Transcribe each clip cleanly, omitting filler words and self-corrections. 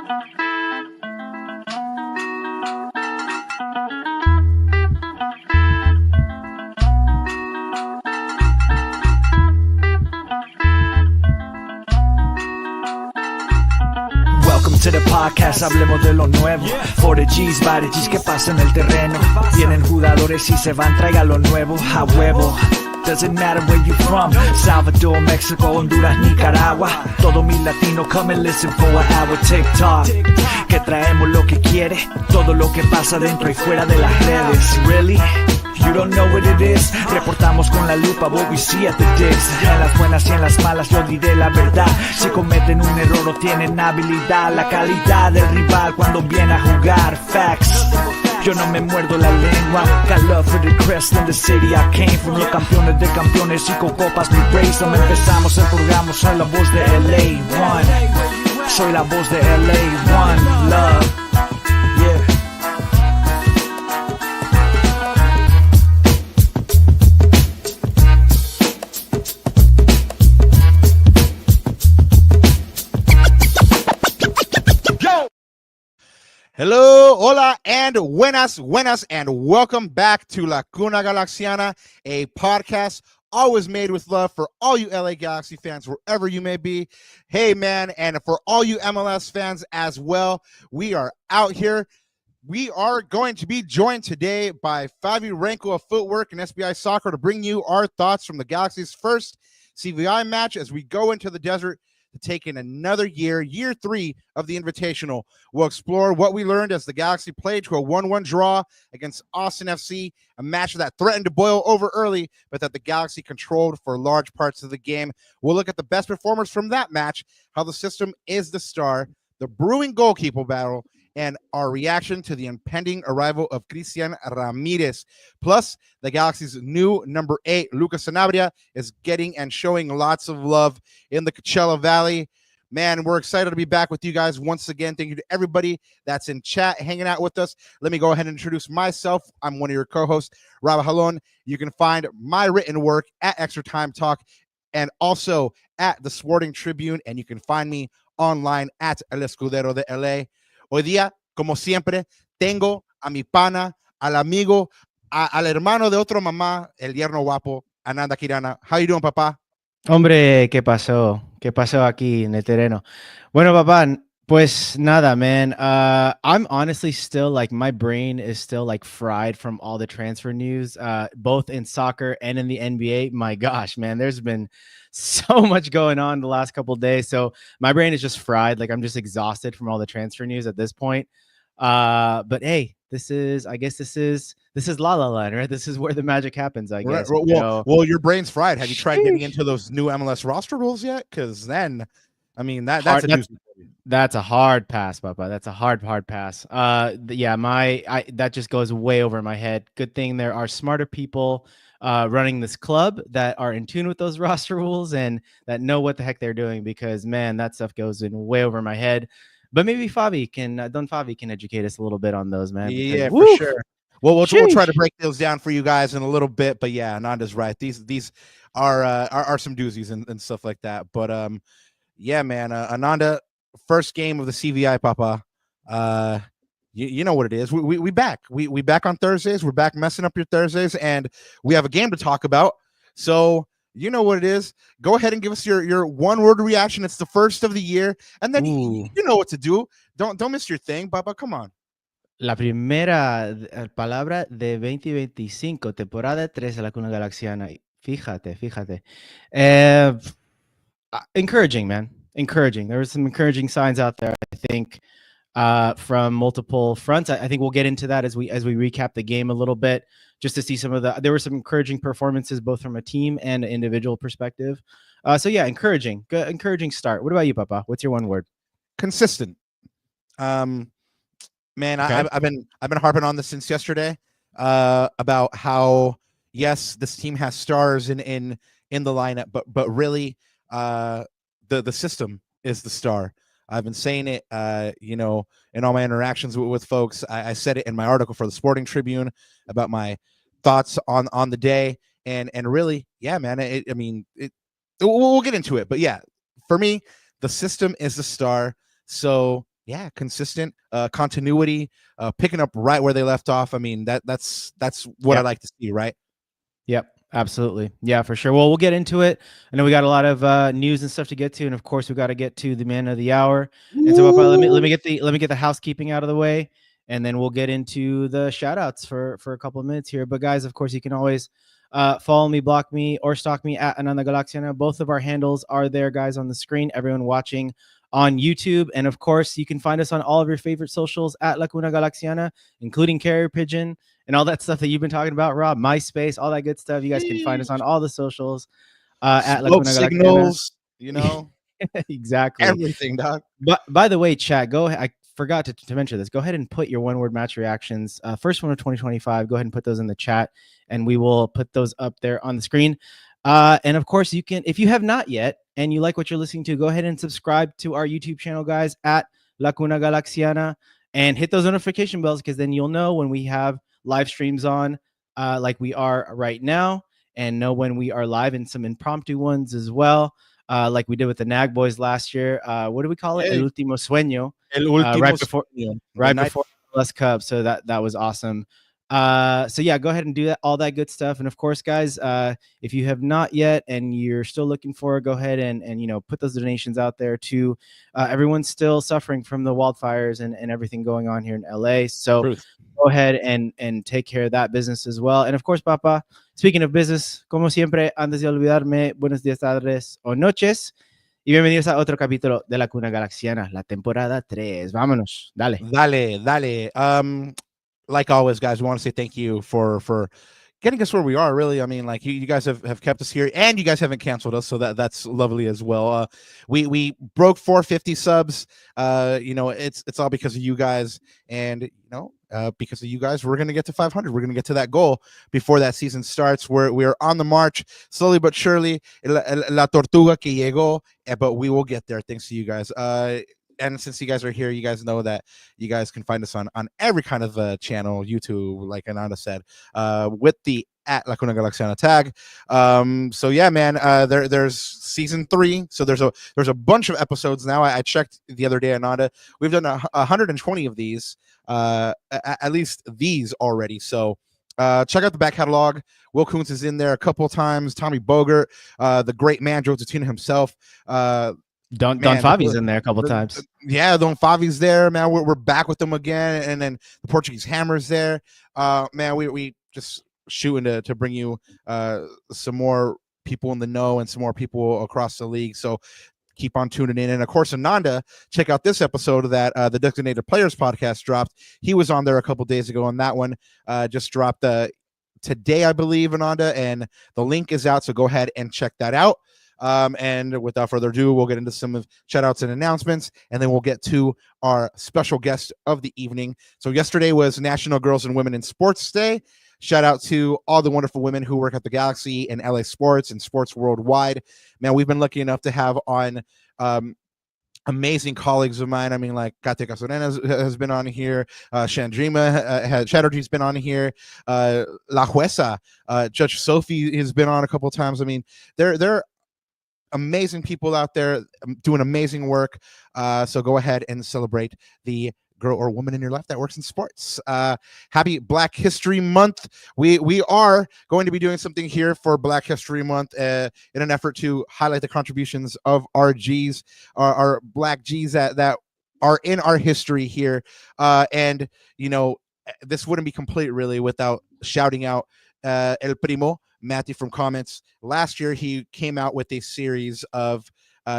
Welcome to the podcast, hablemos de lo nuevo. For the G's, by the G's, que pasa en el terreno. Vienen jugadores y se van, traiga lo nuevo, a huevo. Doesn't matter where you from, Salvador, Mexico, Honduras, Nicaragua. Todo mi latino, come and listen for an hour. TikTok, que traemos lo que quiere. Todo lo que pasa dentro y fuera de las redes. Really? You don't know what it is. Reportamos con la lupa what we see at the digs. En las buenas y en las malas yo diré la verdad. Si cometen un error o tienen habilidad, la calidad del rival cuando viene a jugar. Facts. Yo no me muerdo la lengua. Got love for the crest in the city I came from. Los campeones de campeones y con copas mi race. No empezamos el programa, soy la voz de LA One. Soy la voz de LA One. Love. Yeah. Hello, hola, and buenas, and welcome back to La Cuna Galaxiana, a podcast always made with love for all you LA Galaxy fans, wherever you may be. Hey, man, and for all you MLS fans as well, we are out here. We are going to be joined today by Favian, Renkel of Footwork and SBI Soccer to bring you our thoughts from the Galaxy's first CVI match as we go into the desert to take in another year 3 of the Invitational. We'll explore what we learned as the Galaxy played to a 1-1 draw against Austin FC, a match that threatened to boil over early, but that the Galaxy controlled for large parts of the game. We'll look at the best performers from that match, how the system is the star, the brewing goalkeeper battle, and our reaction to the impending arrival of Christian Ramirez. Plus, the Galaxy's new number 8, Lucas Sanabria, is getting and showing lots of love in the Coachella Valley. Man, we're excited to be back with you guys once again. Thank you to everybody that's in chat, hanging out with us. Let me go ahead and introduce myself. I'm one of your co-hosts, Raba Halon. You can find my written work at Extra Time Talk and also at the Sporting Tribune, and you can find me online at El Escudero de LA. Hoy día, como siempre, tengo a mi pana, al amigo, al hermano de otro mamá, el yerno guapo, Ananda Kirana. How you doing, papá? Hombre, ¿qué pasó? ¿Qué pasó aquí en el terreno? Bueno, papá, pues nada, man. I'm honestly still like, my brain is still like fried from all the transfer news, both in soccer and in the NBA. My gosh, man, there's been so much going on the last couple of days. So my brain is just fried. Like I'm just exhausted from all the transfer news at this point. But hey, this is La La Land, right? This is where the magic happens, I guess. Right. Well, your brain's fried. Have you tried getting into those new MLS roster rules yet? Because then, I mean, that's a hard pass, Papa. That's a hard pass. Yeah, that just goes way over my head. Good thing there are smarter people running this club that are in tune with those roster rules and that know what the heck they're doing, because man, that stuff goes in way over my head. But maybe Don Favi can educate us a little bit on those, man. Yeah, for sure. Well, we'll try to break those down for you guys in a little bit. But yeah, Ananda's right. These are some doozies and stuff like that. But yeah, man, Ananda, first game of the CVI, Papa. You know what it is. We back. We back on Thursdays. We're back messing up your Thursdays, and we have a game to talk about. So you know what it is. Go ahead and give us your one-word reaction. It's the first of the year, and then you know what to do. Don't miss your thing, Papa. Come on. La primera palabra de 2025, temporada 3 de la Cuna Galaxiana. Fíjate. Encouraging, man. Encouraging. There were some encouraging signs out there, I think, from multiple fronts. I think we'll get into that as we recap the game a little bit, just to see there were some encouraging performances, both from a team and an individual perspective. So yeah, encouraging. Good, encouraging start. What about you, Papa? What's your one word? Consistent. Man, okay. I've been harping on this since yesterday about how, yes, this team has stars in the lineup, but really the system is the star. I've been saying it, in all my interactions with folks. I said it in my article for the Sporting Tribune about my thoughts on the day, and really, yeah, man. We'll get into it, but yeah, for me, the system is the star. So consistent continuity, picking up right where they left off. I mean, that's what I like to see, right? Yep, absolutely. Yeah, for sure. Well, we'll get into it. I know we got a lot of news and stuff to get to, and of course, we got to get to the man of the hour. And so, Papa, let me get the housekeeping out of the way, and then we'll get into the shout outs for a couple of minutes here. But guys, of course, you can always follow me, block me, or stalk me at Ananda Galaxiana. Both of our handles are there, guys, on the screen. Everyone watching on YouTube, and of course, you can find us on all of your favorite socials at La Cuna Galaxiana, including Carrier Pigeon and all that stuff that you've been talking about, Rob, MySpace, all that good stuff. You guys can find us on all the socials at La Cuna signals, exactly. Everything, dog. But by the way, chat, go ahead. I forgot to mention this. Go ahead and put your one-word match reactions. First one of 2025. Go ahead and put those in the chat, and we will put those up there on the screen. And of course, you can, if you have not yet, and you like what you're listening to, go ahead and subscribe to our YouTube channel, guys, at La Cuna Galaxiana, and hit those notification bells, because then you'll know when we have live streams on like we are right now, and know when we are live, and some impromptu ones as well, like we did with the Nag Boys last year. What do we call it? El Último Sueño. Right before MLS Cup. So that was awesome. So yeah, go ahead and do that, all that good stuff. And of course, guys, if you have not yet and you're still looking for it, go ahead and put those donations out there to everyone's still suffering from the wildfires and everything going on here in LA. So go ahead and take care of that business as well. And of course, Papa, speaking of business, como siempre, antes de olvidarme, buenos días, tardes o noches. Y bienvenidos a otro capítulo de La Cuna Galaxiana, la temporada 3. Vámonos, dale. Like always, guys, we want to say thank you for getting us where we are, really. I mean, like you guys have kept us here, and you guys haven't canceled us, so that's lovely as well. We broke 450 subs. It's all because of you guys, and because of you guys, we're gonna get to 500. We're gonna get to that goal before that season starts. We're on the march, slowly but surely. La tortuga que llegó, but we will get there thanks to you guys. And since you guys are here, you guys know that you guys can find us on every kind of channel, YouTube, like Ananda said, with the at La Cuna Galaxiana tag. So yeah, man, there's season 3. So there's a bunch of episodes now. I checked the other day, Ananda. We've done 120 of these, at least these already. So check out the back catalog. Will Kuntz is in there a couple of times. Tommy Bogert, the great man, Joe Tutino himself. Don Favi's in there a couple times. Yeah, Don Favi's there, man. We're back with them again, and then the Portuguese Hammer's there. Man, we just shooting to bring you some more people in the know and some more people across the league. So keep on tuning in. And of course, Ananda, check out this episode that the Designated Players podcast dropped. He was on there a couple days ago, and that one just dropped today, I believe, Ananda, and the link is out. So go ahead and check that out. And without further ado, we'll get into some of shout outs and announcements, and then we'll get to our special guest of the evening. So yesterday was National Girls and Women in Sports Day. Shout out to all the wonderful women who work at the Galaxy and LA Sports and sports worldwide. Man, we've been lucky enough to have on amazing colleagues of mine. I mean, like Kate Casorena has been on here. Chatterjee's been on here. La Jueza, Judge Sophie has been on a couple of times. I mean, they're amazing people out there doing amazing work. So go ahead and celebrate the girl or woman in your life that works in sports. Happy Black History Month. We are going to be doing something here for Black History Month in an effort to highlight the contributions of our G's, our Black G's that are in our history here. And this wouldn't be complete really without shouting out El Primo, Matthew from Comments. Last year, he came out with a series of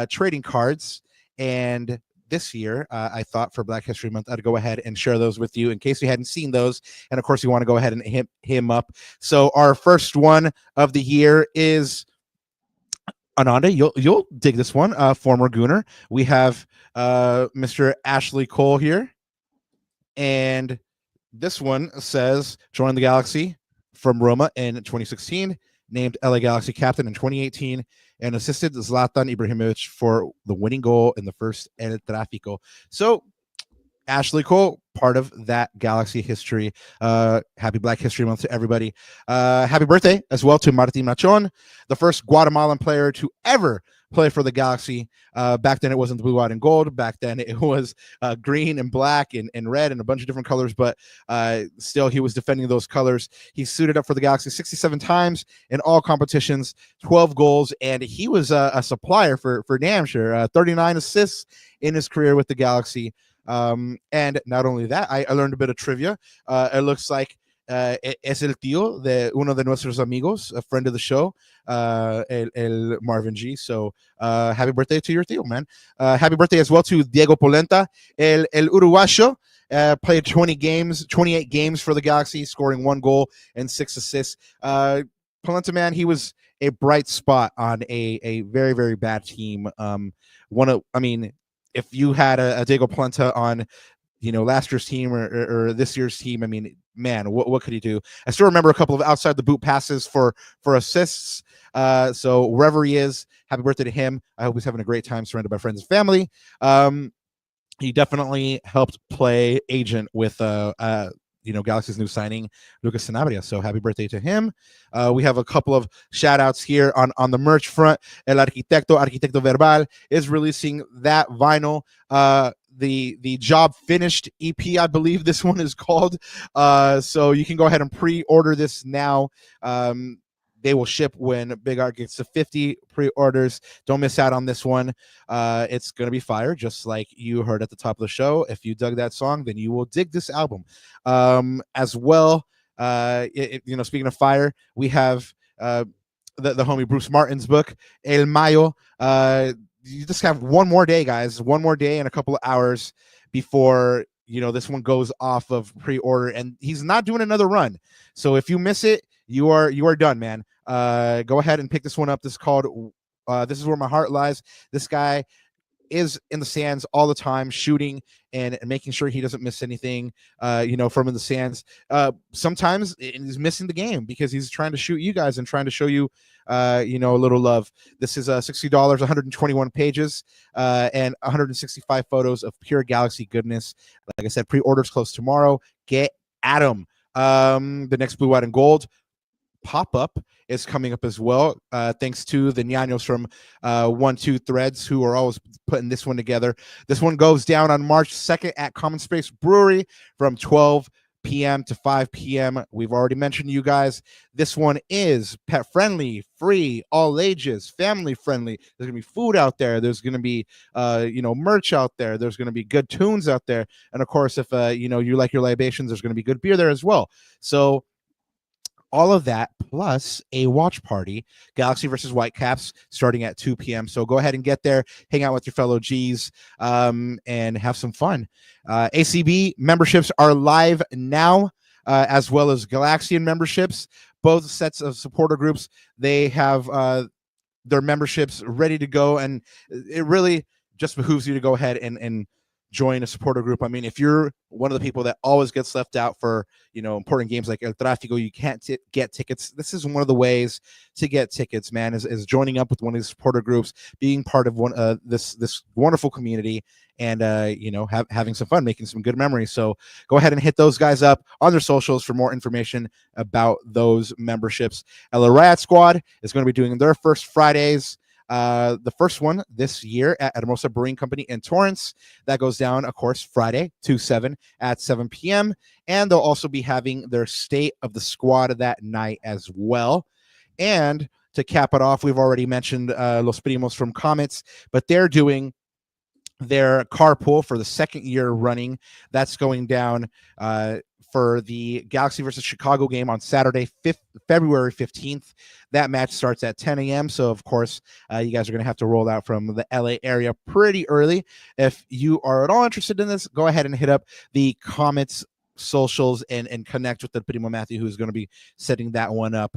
trading cards, and this year, I thought for Black History Month, I'd go ahead and share those with you in case you hadn't seen those. And of course, you want to go ahead and hit him up. So our first one of the year is Ananda. You'll dig this one. Former Gooner. We have Mr. Ashley Cole here, and this one says, "Join the Galaxy from Roma in 2016, named LA Galaxy captain in 2018, and assisted Zlatan Ibrahimovic for the winning goal in the first El Tráfico." So, Ashley Cole, part of that Galaxy history. Happy Black History Month to everybody. Happy birthday as well to Martin Machon, the first Guatemalan player to ever play for the Galaxy. Back then, it wasn't the blue, white, and gold. Back then, it was green and black and red and a bunch of different colors. But still, he was defending those colors. He suited up for the Galaxy 67 times in all competitions, 12 goals, and he was a supplier for damn sure. 39 assists in his career with the Galaxy. And not only that, I learned a bit of trivia. It looks like es el tío de uno de nuestros amigos, a friend of the show, el Marvin G. So happy birthday to your tío, man. Happy birthday as well to Diego Polenta, el Uruguayo. Played 28 games for the Galaxy, scoring 1 goal and 6 assists. Polenta, man, he was a bright spot on a very, very bad team. If you had a Diego Polenta on, last year's team or this year's team, I mean, man, what could he do? I still remember a couple of outside the boot passes for assists. So wherever he is, happy birthday to him. I hope he's having a great time surrounded by friends and family. He definitely helped play agent with Galaxy's new signing, Lucas Sanabria. So happy birthday to him. We have a couple of shout outs here on the merch front. El Arquitecto Verbal is releasing that vinyl. The Job Finished EP, I believe this one is called. So you can go ahead and pre-order this now. They will ship when Big Art gets to 50 pre-orders. Don't miss out on this one. It's going to be fire, just like you heard at the top of the show. If you dug that song, then you will dig this album. As well, speaking of fire, we have the homie Bruce Martin's book, El Mayo. You just have one more day, guys. One more day and a couple of hours before this one goes off of pre-order, and he's not doing another run. So if you miss it, you are done, man. Go ahead and pick this one up. This is called This Is Where My Heart Lies. This guy is in the sands all the time, shooting and making sure he doesn't miss anything, from in the sands. Sometimes he's missing the game because he's trying to shoot you guys and trying to show you, a little love. This is $60, 121 pages, and 165 photos of pure Galaxy goodness. Like I said, pre-orders close tomorrow. Get at them. The next Blue, White, and Gold pop-up is coming up as well, thanks to the Ñaños from 1-2 Threads, who are always putting this one together. This one goes down on March 2nd at Common Space Brewery from 12 p.m. to 5 p.m. We've already mentioned to you guys, this one is pet-friendly, free, all ages, family-friendly. There's going to be food out there. There's going to be, merch out there. There's going to be good tunes out there. And, of course, if, you like your libations, there's going to be good beer there as well. So all of that plus a watch party, Galaxy versus Whitecaps, starting at 2 p.m. So go ahead and get there, hang out with your fellow Gs, and have some fun. ACB memberships are live now, as well as Galaxian memberships. Both sets of supporter groups, they have their memberships ready to go, and it really just behooves you to go ahead and join a supporter group. I mean, if you're one of the people that always gets left out for, important games like El Tráfico, you can't get tickets. This is one of the ways to get tickets, man, is joining up with one of these supporter groups, being part of one this wonderful community, and having some fun, making some good memories. So go ahead and hit those guys up on their socials for more information about those memberships. El Riot Squad is going to be doing their first Fridays. The first one this year at Hermosa Brewing Company in Torrance. That goes down, of course, Friday, 2/7 at 7 p.m. And they'll also be having their State of the Squad that night as well. And to cap it off, we've already mentioned Los Primos from Comets, but they're doing their carpool for the second year running. That's going down for the Galaxy versus Chicago game on Saturday, February 15th. That match starts at 10 a.m. So, of course, you guys are going to have to roll out from the LA area pretty early. If you are at all interested in this, go ahead and hit up the Comets socials and connect with the Primo Matthew, who's going to be setting that one up.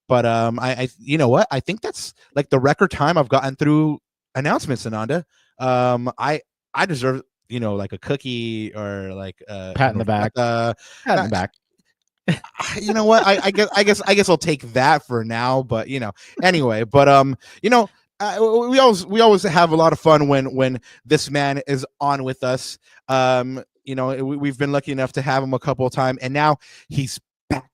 But I you know what? I think that's like the record time I've gotten through announcements, Ananda. I deserve, like a cookie or like pat in the back. Pat in the back. You know what? I guess I'll take that for now. But anyway. But we always have a lot of fun when this man is on with us. We've been lucky enough to have him a couple of times, and now he's back.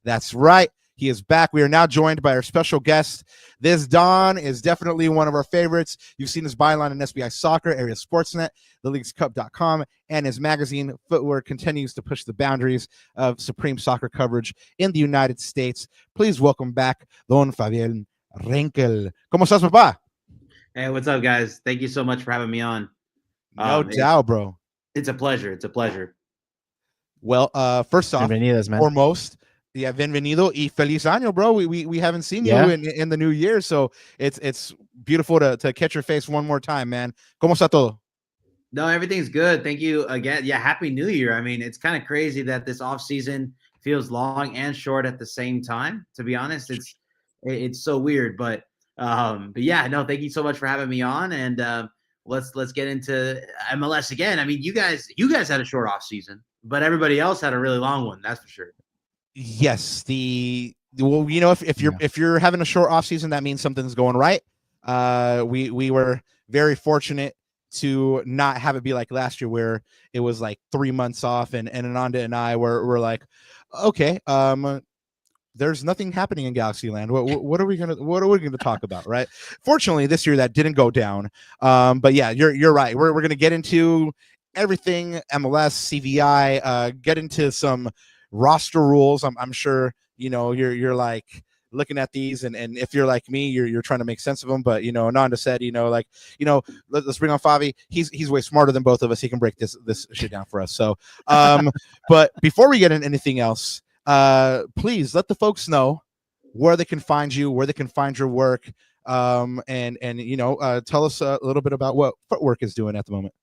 That's right. He is back. We are now joined by our special guest. This Don is definitely one of our favorites. You've seen his byline in SBI Soccer, Area Sportsnet, theleaguescup.com, and his magazine, Footwork, continues to push the boundaries of supreme soccer coverage in the United States. Please welcome back Don Favian Renkel. ¿Cómo estás, papá? Hey, what's up, guys? Thank you so much for having me on. No doubt, bro. It's a pleasure. It's a pleasure. Well, first off, Bienvenidos, man. foremost, yeah, bienvenido y feliz año, bro. We haven't seen you in the new year, so it's beautiful to catch your face one more time, man. ¿Cómo está todo? No, everything's good. Thank you again. Yeah, Happy New Year. I mean, it's kind of crazy that this off season feels long and short at the same time. To be honest, it's so weird, but yeah, no, thank you so much for having me on, and let's get into MLS again. I mean, you guys had a short off season, but everybody else had a really long one. That's for sure. Yes, well, you know, if you're having a short off season, that means something's going right. We were very fortunate to not have it be like last year where it was like 3 months off, and Ananda and I were like, okay, there's nothing happening in Galaxyland. What are we gonna talk about, right? Fortunately, this year that didn't go down. But yeah, you're right. We're gonna get into everything MLS, CVI, get into some roster rules. I'm sure you know you're like looking at these, and if you're like me, you're trying to make sense of them. But you know, Ananda said, let's bring on Favi. He's way smarter than both of us. He can break this shit down for us. So, but before we get into anything else, please let the folks know where they can find you, where they can find your work, and tell us a little bit about what Footwork is doing at the moment.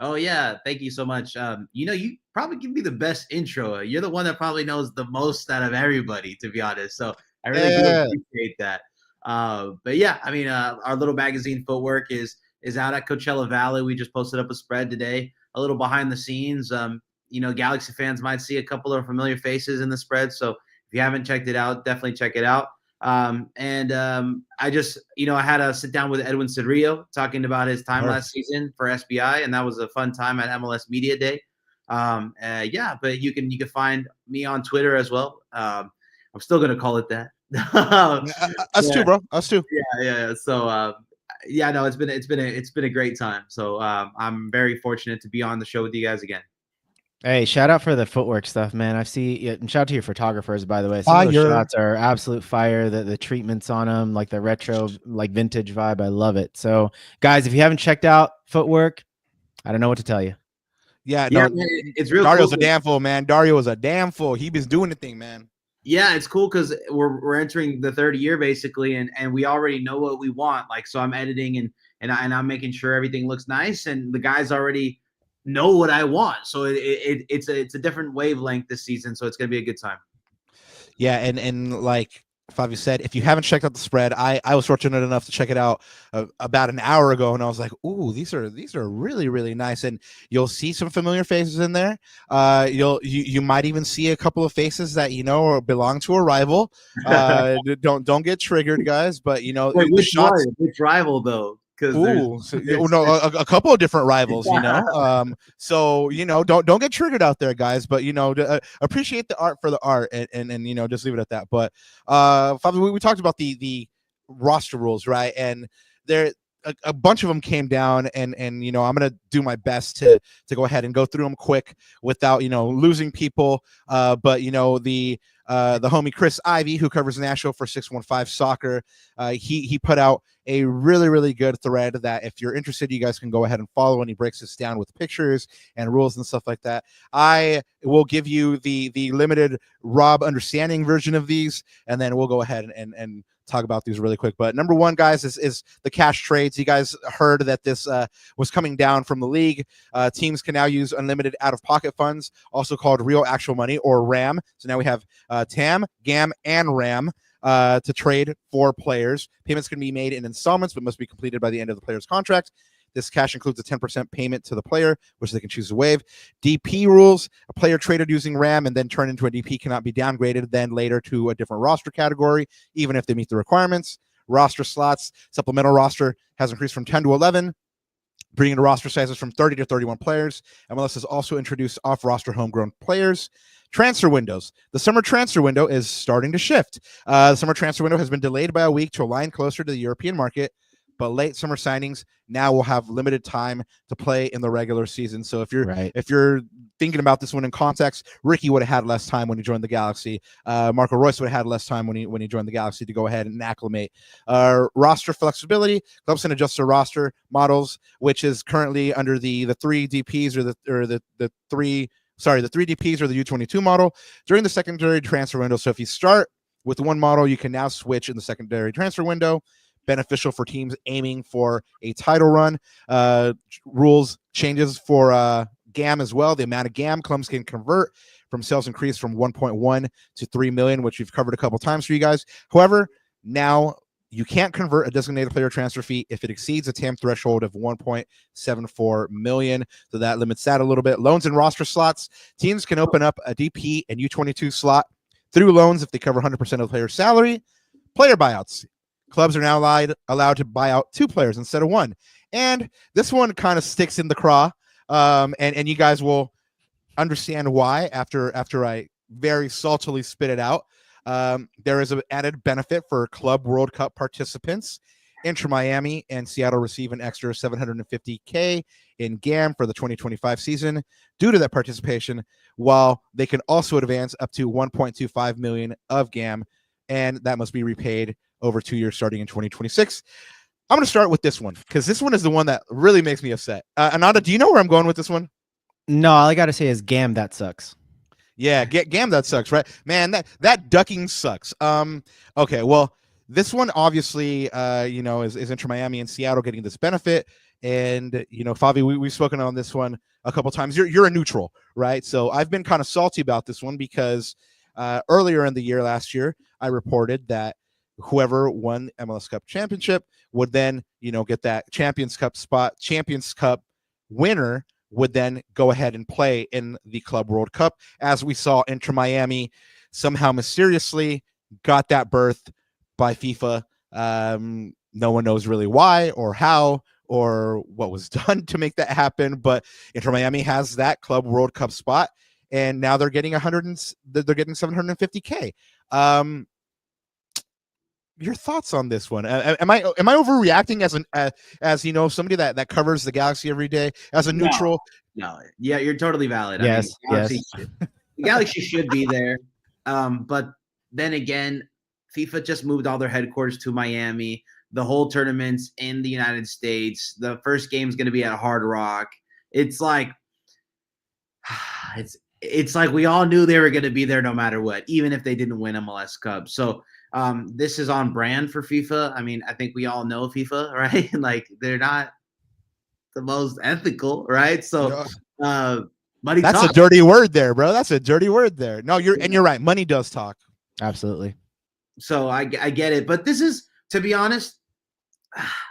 Oh yeah, thank you so much. You probably give me the best intro. You're the one that probably knows the most out of everybody, to be honest. So I really do appreciate that. But yeah, I mean, our little magazine Footwork is out at Coachella Valley. We just posted up a spread today, a little behind the scenes. Galaxy fans might see a couple of familiar faces in the spread. So if you haven't checked it out, definitely check it out. I just, I had a sit down with Edwin Cedrillo talking about his time last season for SBI, and that was a fun time at MLS Media Day. But you can find me on Twitter as well. I'm still gonna call it that. Us too, bro. Us too. Yeah. So it's been a great time. So I'm very fortunate to be on the show with you guys again. Hey, shout out for the footwork stuff, man. And shout out to your photographers, by the way. Some of those shots are absolute fire. The treatments on them, like the retro, like vintage vibe. I love it. So, guys, if you haven't checked out Footwork, I don't know what to tell you. Yeah, man, it's real. Dario's cool. A damn fool, man. Dario is a damn fool. He been doing the thing, man. Yeah, it's cool because we're entering the third year basically, and we already know what we want. Like, so I'm editing and I'm making sure everything looks nice, and the guys already know what I want. So it's a different wavelength this season. So it's gonna be a good time. Yeah, and like Favi said, if you haven't checked out the spread, I was fortunate enough to check it out about an hour ago, and I was like, ooh, these are really, really nice. And you'll see some familiar faces in there. You might even see a couple of faces that belong to a rival. Don't get triggered, guys. But wait, which rival though? A couple of different rivals, so don't get triggered out there, guys, but appreciate the art for the art, and just leave it at that. But Fabi, we talked about the roster rules, right? And there a bunch of them came down, and I'm gonna do my best to go ahead and go through them quick without losing people. But the homie Chris Ivy, who covers Nashville for 615 Soccer, he put out a really, really good thread that if you're interested, you guys can go ahead and follow, and he breaks this down with pictures and rules and stuff like that. I will give you the limited Rob understanding version of these, and then we'll go ahead and talk about these really quick. But number one, guys, is the cash trades. You guys heard that this was coming down from the league. Teams can now use unlimited out-of-pocket funds, also called real actual money, or RAM. So now we have TAM, GAM, and RAM to trade for players. Payments can be made in installments, but must be completed by the end of the player's contract. This cash includes a 10% payment to the player, which they can choose to waive. DP rules: a player traded using RAM and then turned into a DP cannot be downgraded then later to a different roster category, even if they meet the requirements. Roster slots: supplemental roster has increased from 10 to 11. bringing the roster sizes from 30 to 31 players. MLS has also introduced off-roster homegrown players. Transfer windows. The summer transfer window is starting to shift. The summer transfer window has been delayed by a week to align closer to the European market, but late summer signings now will have limited time to play in the regular season. So if you're thinking about this one in context, Ricky would have had less time when he joined the Galaxy. Marco Royce would have had less time when he joined the Galaxy to go ahead and acclimate. Roster flexibility. Clubs can adjust their roster models, which is currently under the three DPs or the three DPs or the U22 model during the secondary transfer window. So if you start with one model, you can now switch in the secondary transfer window. Beneficial for teams aiming for a title run. Rules changes for GAM as well. The amount of GAM clubs can convert from sales increase from 1.1 to 3 million, which we've covered a couple times for you guys. However, now you can't convert a designated player transfer fee if it exceeds a TAM threshold of 1.74 million. So that limits that a little bit. Loans and roster slots. Teams can open up a DP and U22 slot through loans if they cover 100% of the player's salary. Player buyouts. Clubs are now allowed to buy out 2 players instead of 1. And this one kind of sticks in the craw. And you guys will understand why after I very saltily spit it out. There is an added benefit for Club World Cup participants. Inter Miami and Seattle receive an extra $750K in GAM for the 2025 season due to that participation, while they can also advance up to 1.25 million of GAM, and that must be repaid over 2 years starting in 2026. I'm going to start with this one because this one is the one that really makes me upset. Ananda, do you know where I'm going with this one? No, all I got to say is GAM, that sucks. Yeah, GAM, that sucks, right? Man, that ducking sucks. Okay, well, this one obviously, is Inter Miami and Seattle getting this benefit. And, Favi, we've spoken on this one a couple times. You're a neutral, right? So I've been kind of salty about this one because earlier in the year, last year, I reported that whoever won MLS Cup championship would then, get that Champions Cup spot. Champions Cup winner would then go ahead and play in the Club World Cup. As we saw, Inter Miami somehow mysteriously got that berth by FIFA. No one knows really why or how or what was done to make that happen, but Inter Miami has that Club World Cup spot, and now they're getting they're getting $750K. Your thoughts on this one? Am I overreacting as somebody that covers the Galaxy every day as a neutral? No, yeah, you're totally valid. Yes, the Galaxy should be there, but then again, FIFA just moved all their headquarters to Miami. The whole tournament's in the United States. The first game's going to be at Hard Rock. It's like we all knew they were going to be there no matter what, even if they didn't win MLS Cup. So this is on brand for FIFA. I mean, I think we all know FIFA, right? Like, they're not the most ethical, right? So money that's talks. a dirty word there, bro. That's a dirty word there. No, you're right. Money does talk. Absolutely. So I get it. But this is, to be honest,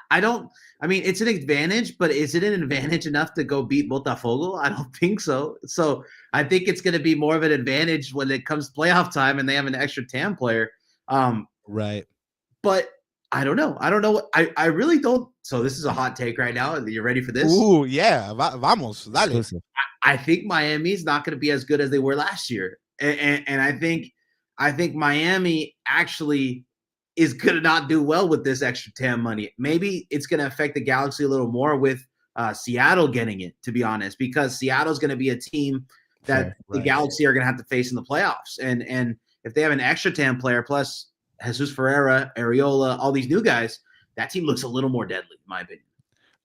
it's an advantage, but is it an advantage enough to go beat Botafogo? I don't think so. So I think it's going to be more of an advantage when it comes playoff time and they have an extra TAM player. Right. But I don't know. I really don't. So this is a hot take right now. Are you ready for this? Ooh, yeah. Vamos. Dale. I think Miami's not going to be as good as they were last year. And I think Miami actually is going to not do well with this extra TAM money. Maybe it's going to affect the Galaxy a little more with Seattle getting it, to be honest, because Seattle's going to be a team that the Galaxy are going to have to face in the playoffs. And if they have an extra TAM player plus Jesus Ferreira, Areola, all these new guys, that team looks a little more deadly, in my opinion.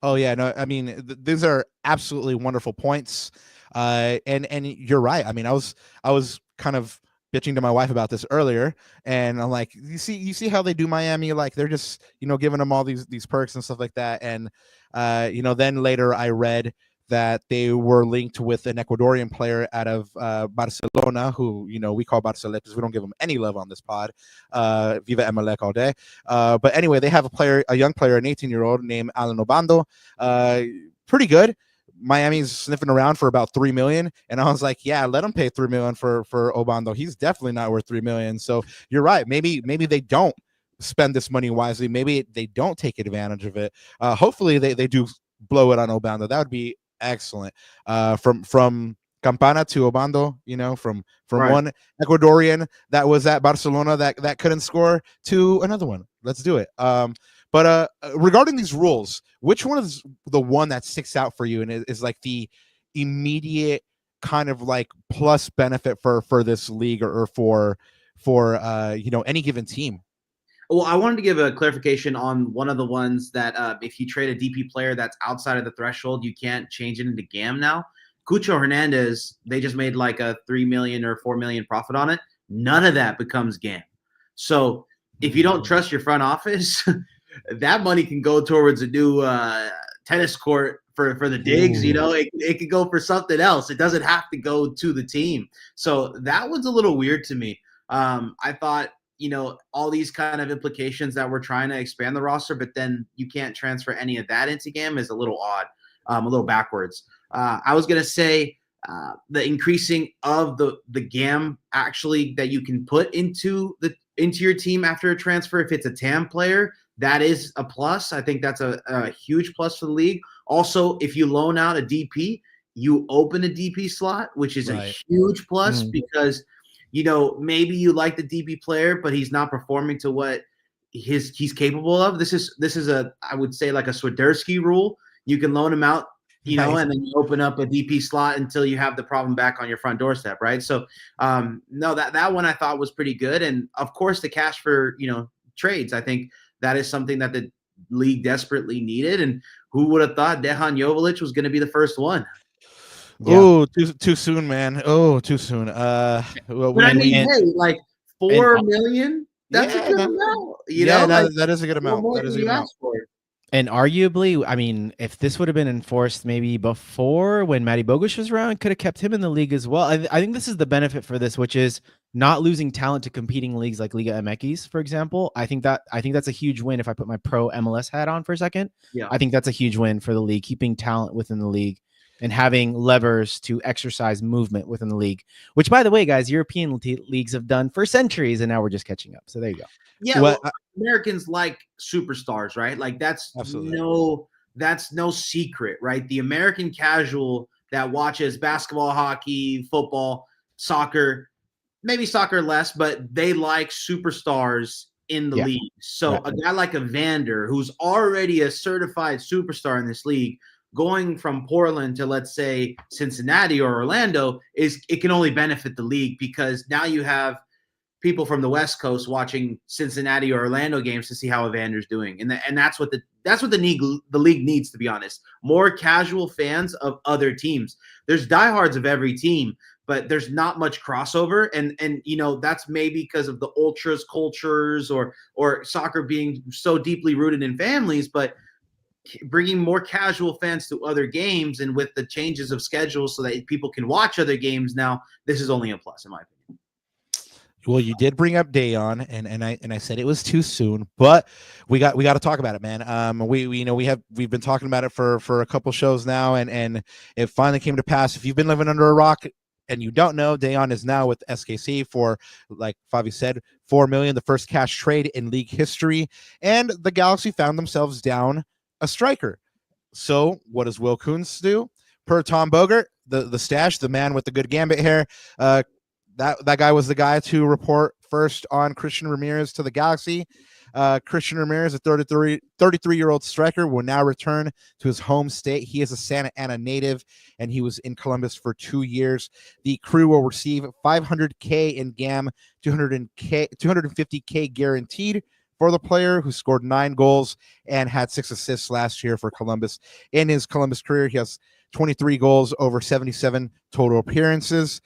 Oh, yeah. No, I mean, these are absolutely wonderful points. And you're right. I mean, I was kind of bitching to my wife about this earlier, and I'm like, you see how they do Miami? Like, they're just, giving them all these perks and stuff like that. And, then later I read that they were linked with an Ecuadorian player out of Barcelona, who, we call Barcelona because we don't give them any love on this pod. Viva Emelec all day. But anyway, they have a young player, an 18-year-old named Alan Obando. Pretty good. Miami's sniffing around for about 3 million. And I was like, yeah, let them pay 3 million for Obando. He's definitely not worth 3 million. So you're right. Maybe they don't spend this money wisely. Maybe they don't take advantage of it. Hopefully they do blow it on Obando. That would be excellent. From Campana to Obando, from Right. one Ecuadorian that was at Barcelona that couldn't score to another one. Let's do it. But regarding these rules, which one is the one that sticks out for you and is like the immediate kind of like plus benefit for this league or for any given team? Well, I wanted to give a clarification on one of the ones that if you trade a DP player that's outside of the threshold, you can't change it into GAM now. Cucho Hernandez, they just made like a 3 million or 4 million profit on it. None of that becomes GAM. So if you don't trust your front office, that money can go towards a new tennis court for the digs. It could go for something else. It doesn't have to go to the team. So that one's a little weird to me. I thought, all these kind of implications that we're trying to expand the roster, but then you can't transfer any of that into GAM is a little odd, a little backwards. I was going to say the increasing of the GAM actually that you can put into your team after a transfer. If it's a TAM player, that is a plus. I think that's a huge plus for the league. Also, if you loan out a DP, you open a DP slot, which is a huge plus because maybe you like the DP player, but he's not performing to what he's capable of. This is I would say like a Swiderski rule. You can loan him out, and then you open up a DP slot until you have the problem back on your front doorstep, right? So, no, that one I thought was pretty good. And of course, the cash for, trades, I think that is something that the league desperately needed. And who would have thought Dejan Joveljic was going to be the first one? Yeah. Oh, too soon, man. Oh, too soon. Like 4 million. That's a good amount. That is a good amount. That is a good amount. And arguably, I mean, if this would have been enforced maybe before when Matty Bogusz was around, could have kept him in the league as well. I think this is the benefit for this, which is not losing talent to competing leagues like Liga MX, for example. I think that's a huge win. If I put my pro MLS hat on for a second, I think that's a huge win for the league, keeping talent within the league and having levers to exercise movement within the league, which, by the way, guys, European leagues have done for centuries, and now we're just catching up. So there you go. Yeah, well, Americans like superstars, right? Like that's no secret, right? The American casual that watches basketball, hockey, football, soccer, maybe soccer less, but they like superstars in the league. So a guy like Evander, who's already a certified superstar in this league, going from Portland to, let's say, Cincinnati or Orlando, it can only benefit the league because now you have people from the West Coast watching Cincinnati or Orlando games to see how Evander's doing. And that's what the league needs, to be honest. More casual fans of other teams. There's diehards of every team, but there's not much crossover. And that's maybe because of the ultras cultures or soccer being so deeply rooted in families, but bringing more casual fans to other games and with the changes of schedules so that people can watch other games now, this is only a plus in my opinion. Well, you did bring up Dayon, and I said it was too soon, but we got to talk about it, man. We've been talking about it for a couple shows now, and it finally came to pass. If you've been living under a rock and you don't know, Dayon is now with SKC for, like Favi said, $4 million, the first cash trade in league history, and the Galaxy found themselves down a striker. So what does Will Kuntz do? Per Tom Bogert, the stash, the man with the good gambit hair, that guy was the guy to report first on Christian Ramirez to the Galaxy. Christian Ramirez, a 33-year-old striker, will now return to his home state. He is a Santa Ana native, and he was in Columbus for 2 years. The crew will receive $500K in GAM, $250K guaranteed for the player who scored 9 goals and had 6 assists last year for Columbus. In his Columbus career, he has 23 goals over 77 total appearances.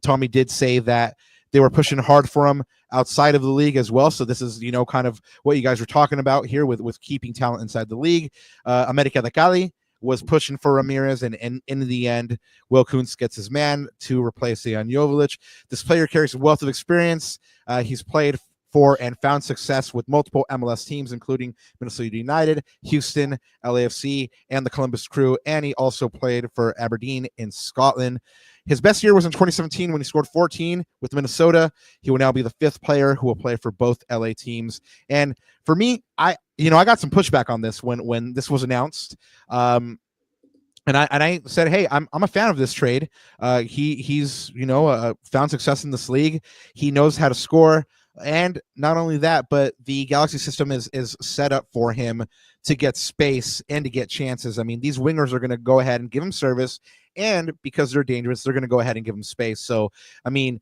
Tommy did say that they were pushing hard for him outside of the league as well. So this is, kind of what you guys were talking about here with keeping talent inside the league. America de Cali was pushing for Ramirez, and in the end, Will Kuntz gets his man to replace Dejan Joveljic. This player carries a wealth of experience. He's played for and found success with multiple MLS teams, including Minnesota United, Houston, LAFC, and the Columbus Crew, and he also played for Aberdeen in Scotland. His best year was in 2017 when he scored 14 with Minnesota. He will now be the 5th player who will play for both LA teams. And for me, I I got some pushback on this when this was announced. And I said, hey, I'm a fan of this trade. He's found success in this league. He knows how to score, and not only that, but the Galaxy system is set up for him to get space and to get chances. I mean, these wingers are going to go ahead and give him service, and because they're dangerous, they're going to go ahead and give him space. So, I mean,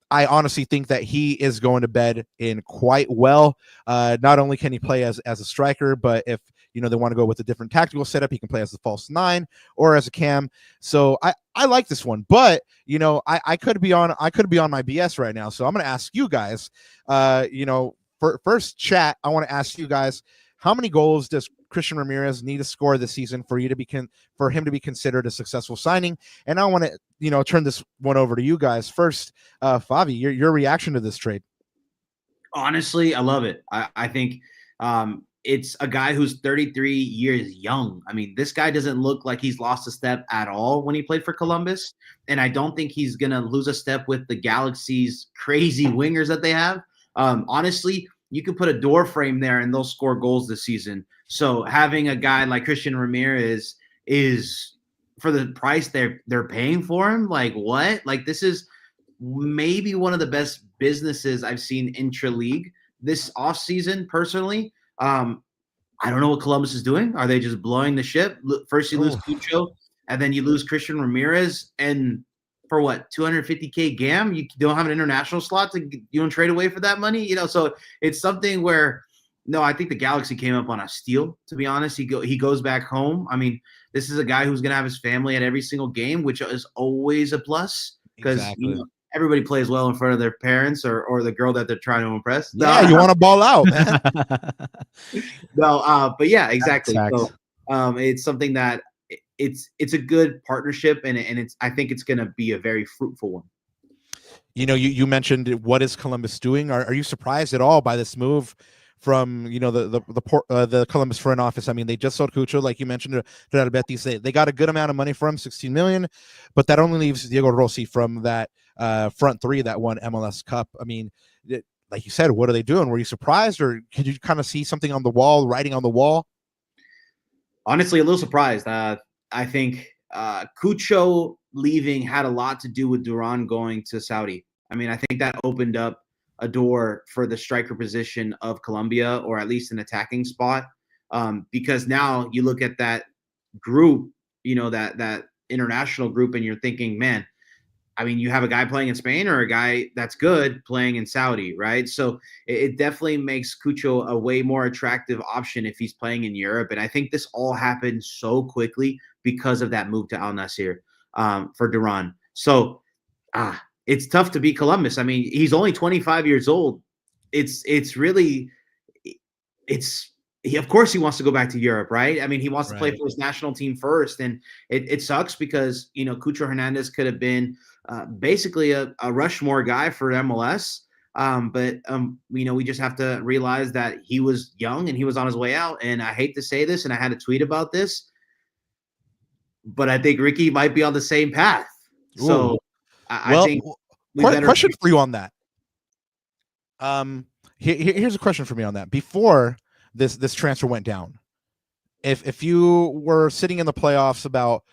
I honestly think that he is going to bed in quite well. Not only can he play as a striker, but if they want to go with a different tactical setup, he can play as the false 9 or as a cam. So I like this one, but I could be on my BS right now. So I'm going to ask you guys. First chat, I want to ask you guys, how many goals does Christian Ramirez need to score this season for him to be considered a successful signing? And I want to turn this one over to you guys first. Favi, your reaction to this trade? Honestly, I love it. I think it's a guy who's 33 years young. I mean, this guy doesn't look like he's lost a step at all when he played for Columbus, and I don't think he's gonna lose a step with the Galaxy's crazy wingers that they have. Honestly, you can put a door frame there and they'll score goals this season. So having a guy like Christian Ramirez is, for the price they're paying for him, like what? Like, this is maybe one of the best businesses I've seen intra-league this offseason, personally. I don't know what Columbus is doing. Are they just blowing the ship? First you lose Cucho, and then you lose Christian Ramirez, and for what, 250K GAM? You don't have an international slot you don't trade away for that money, So it's something where, no, I think the Galaxy came up on a steal. To be honest, he goes back home. I mean, this is a guy who's gonna have his family at every single game, which is always a plus because exactly. Everybody plays well in front of their parents or the girl that they're trying to impress. Yeah, you want to ball out, man. No, but yeah, exactly. So it's something that it's a good partnership, and I think it's going to be a very fruitful one. You mentioned, what is Columbus doing? Are you surprised at all by this move from the Columbus front office? I mean, they just sold Cucho, like you mentioned, to Real Betis. They got a good amount of money for him, 16 million, but that only leaves Diego Rossi from that front three that won MLS Cup. I mean, like you said, what are they doing? Were you surprised, or could you kind of see something on the wall, writing on the wall? Honestly, a little surprised. I think Cucho leaving had a lot to do with Duran going to Saudi. I mean, I think that opened up a door for the striker position of Colombia, or at least an attacking spot, because now you look at that group, that international group, and you're thinking, man, I mean, you have a guy playing in Spain or a guy that's good playing in Saudi, right? So it definitely makes Cucho a way more attractive option if he's playing in Europe. And I think this all happened so quickly because of that move to Al Nassr for Duran. So it's tough to beat Columbus. I mean, he's only 25 years old. Of course he wants to go back to Europe, right? I mean, he wants to play for his national team first. And it sucks because, Cucho Hernandez could have been basically a Rushmore guy for MLS. But we just have to realize that he was young and he was on his way out. And I hate to say this, and I had a tweet about this, but I think Ricky might be on the same path. Ooh. So I think question for you on that. Here's a question for me on that. Before this transfer went down, if you were sitting in the playoffs about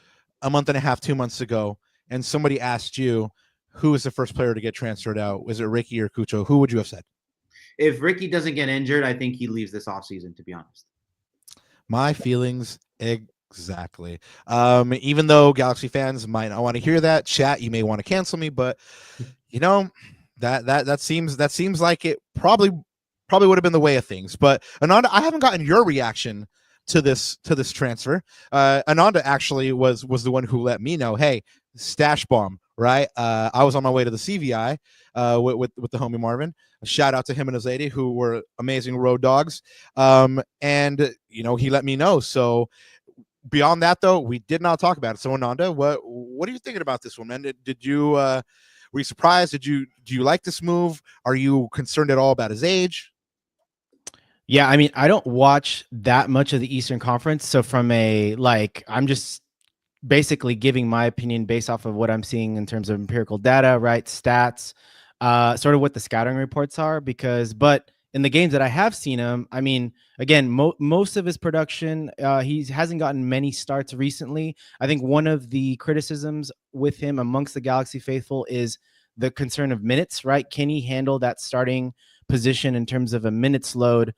a month and a half, 2 months ago, and somebody asked you who is the first player to get transferred out, was it Ricky or Cucho, who would you have said? If Ricky doesn't get injured, I think he leaves this offseason, to be honest. My feelings exactly. Even though Galaxy fans might not want to hear that, chat, you may want to cancel me, but that seems like it probably would have been the way of things. But Ananda, I haven't gotten your reaction to this transfer. Ananda actually was the one who let me know, hey, stash bomb, right? I was on my way to the CVI with the homie Marvin. A shout out to him and his lady, who were amazing road dogs. And he let me know. So beyond that, though, we did not talk about it. So Ananda, what are you thinking about this one, man? Did you were you surprised? Do you like this move? Are you concerned at all about his age? Yeah, I mean, I don't watch that much of the Eastern Conference. So I'm just basically giving my opinion based off of what I'm seeing in terms of empirical data, right? Stats, sort of what the scouting reports are, but in the games that I have seen him, I mean, again, most of his production, he hasn't gotten many starts recently. I think one of the criticisms with him amongst the Galaxy faithful is the concern of minutes, right? Can he handle that starting position in terms of a minutes load?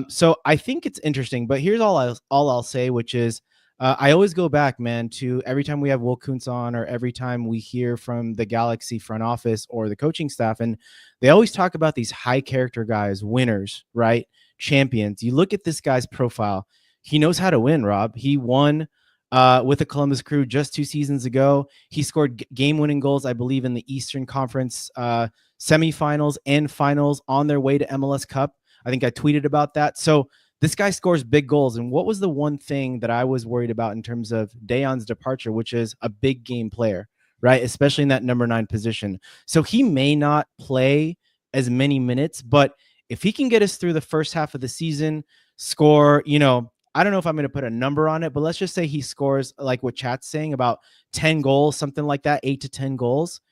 So I think it's interesting, but here's all I'll say, which is I always go back, man, to every time we have Will Kuntz on or every time we hear from the Galaxy front office or the coaching staff, and they always talk about these high character guys, winners, right? Champions. You look at this guy's profile. He knows how to win, Rob. He won with the Columbus Crew just 2 seasons ago. He scored game-winning goals, I believe, in the Eastern Conference semifinals and finals on their way to MLS Cup. I think I tweeted about that. So this guy scores big goals. And what was the one thing that I was worried about in terms of Dejan's departure, which is a big game player, right? Especially in that number 9 position. So he may not play as many minutes, but if he can get us through the first half of the season, score, I don't know if I'm going to put a number on it, but let's just say he scores like what chat's saying, about 10 goals, something like that, 8 to 10 goals.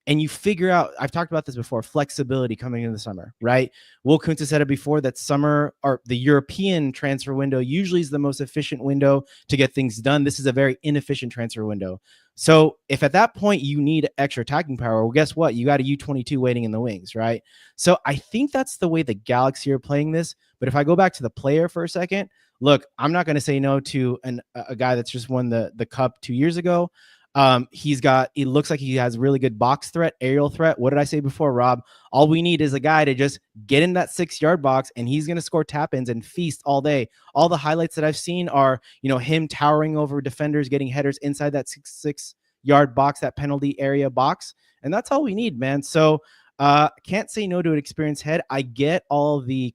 And you figure out, I've talked about this before, flexibility coming into the summer, right? Will Kuntz has said it before that summer or the European transfer window usually is the most efficient window to get things done. This is a very inefficient transfer window. So if at that point you need extra attacking power, well, guess what? You got a U22 waiting in the wings, right? So I think that's the way the Galaxy are playing this. But if I go back to the player for a second, look, I'm not going to say no to a guy that's just won the Cup 2 years ago. It looks like he has really good box threat, aerial threat. What did I say before, Rob? All we need is a guy to just get in that 6-yard box and he's going to score tap-ins and feast all day. All the highlights that I've seen are, him towering over defenders, getting headers inside that 6-yard box, that penalty area box. And that's all we need, man. So, can't say no to an experienced head. I get all the,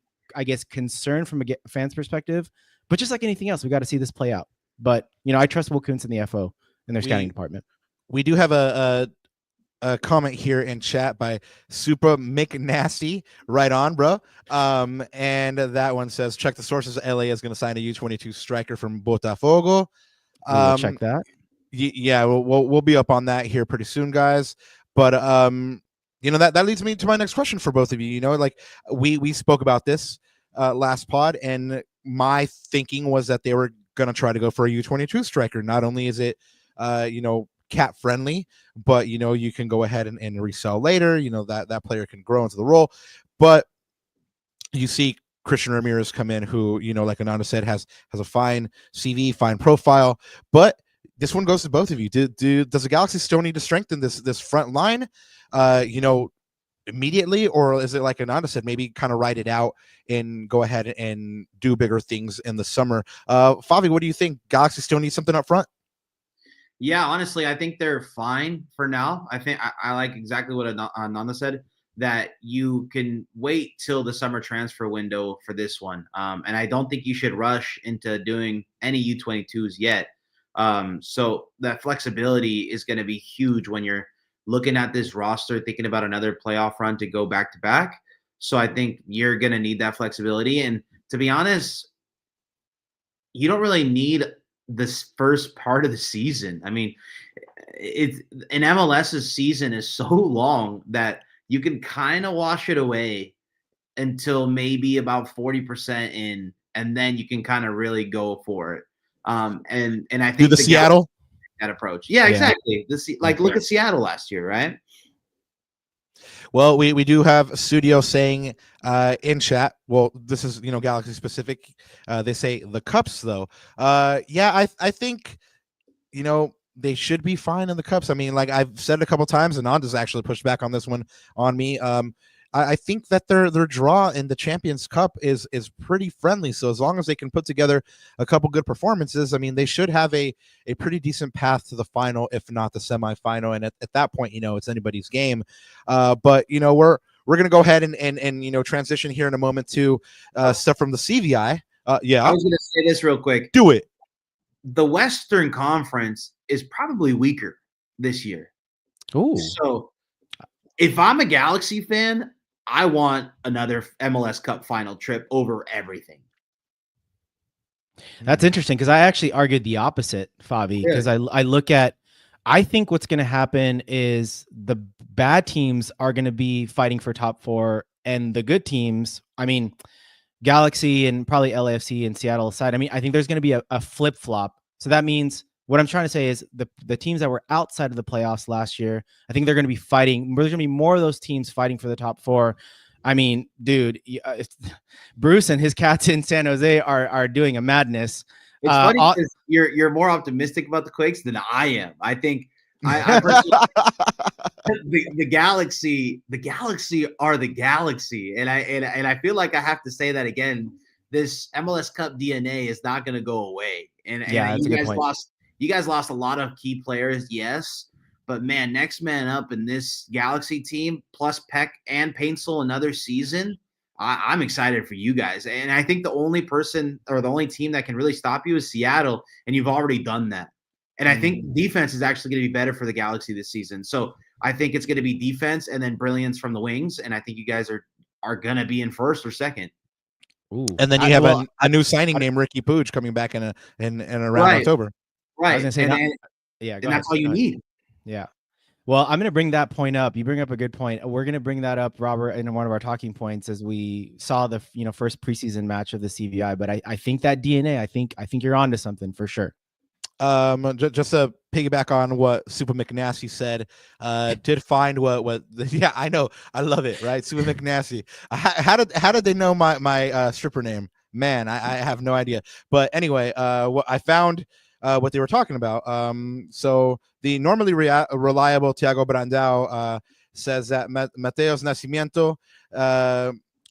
concern from a fan's perspective, but just like anything else, we got to see this play out. But, I trust Will Kuntz in the FO. In their scouting department. We do have a comment here in chat by Super McNasty. Right on, bro. And that one says, check the sources. LA is going to sign a U22 striker from Botafogo. We'll check that. Yeah, we'll be up on that here pretty soon, guys. But that leads me to my next question for both of you. Like we spoke about this last pod, and my thinking was that they were going to try to go for a U22 striker. Not only is it cap friendly, but you can go ahead and resell later. That player can grow into the role. But you see Christian Ramirez come in, who like Ananda said, has a fine CV, fine profile. But this one goes to both of you. Does the Galaxy still need to strengthen this front line immediately, or is it like Ananda said, maybe kind of ride it out and go ahead and do bigger things in the summer? Favi, what do you think? Galaxy still needs something up front? Yeah, honestly, I think they're fine for now. I think I like exactly what Ananda said, that you can wait till the summer transfer window for this one. And I don't think you should rush into doing any U22s yet. So that flexibility is going to be huge when you're looking at this roster, thinking about another playoff run to go back to back. So I think you're going to need that flexibility. And to be honest, you don't really need this first part of the season. I mean, an MLS's season is so long that you can kind of wash it away until maybe about 40% in, and then you can kind of really go for it. And I think the Seattle that approach. Yeah, exactly. Look at Seattle last year, right? Well, we do have a studio saying in chat. Well, this is Galaxy specific. They say the Cups though. I think they should be fine in the Cups. I mean, like I've said a couple times, and Ananda's actually pushed back on this one on me. I think that their draw in the Champions Cup is pretty friendly. So as long as they can put together a couple good performances, I mean, they should have a pretty decent path to the final, if not the semifinal. And at that point, it's anybody's game. But we're going to go ahead and transition here in a moment to stuff from the CVI. Yeah, I was going to say this real quick. Do it. The Western Conference is probably weaker this year. Ooh. So if I'm a Galaxy fan, I want another MLS Cup final trip over everything. That's interesting, because I actually argued the opposite, Favi, because I think what's going to happen is the bad teams are going to be fighting for top 4 and the good teams, I mean, Galaxy and probably LAFC and Seattle aside, I mean, I think there's going to be a flip flop. So that means what I'm trying to say is the teams that were outside of the playoffs last year, I think they're going to be fighting. There's going to be more of those teams fighting for the top four. I mean, dude, Bruce and his cats in San Jose are doing a madness. It's funny because you're more optimistic about the Quakes than I am. I think I personally, the Galaxy are the Galaxy, and I feel like I have to say that again. This MLS Cup DNA is not going to go away, and you guys lost a lot of key players, yes, but man, next man up in this Galaxy team plus Peck and Paintsel another season. I'm excited for you guys, and I think the only person or the only team that can really stop you is Seattle, and you've already done that. And I think defense is actually going to be better for the Galaxy this season. So I think it's going to be defense and then brilliance from the wings. And I think you guys are going to be in first or second. Ooh. And then you have a new signing named Ricky Pooch coming back in around October. Right. I was going to say, and that's all you need. Yeah. Well, I'm going to bring that point up. You bring up a good point. We're going to bring that up, Robert, in one of our talking points as we saw the first preseason match of the CVI. But I think that DNA, I think you're onto something for sure. Just to piggyback on what Super McNasty said, did find yeah, I know, I love it, right? Super McNasty. How did they know my stripper name? Man, I have no idea. But anyway, what I found what they were talking about. So the normally reliable Thiago Brandao says that Mateos Nascimento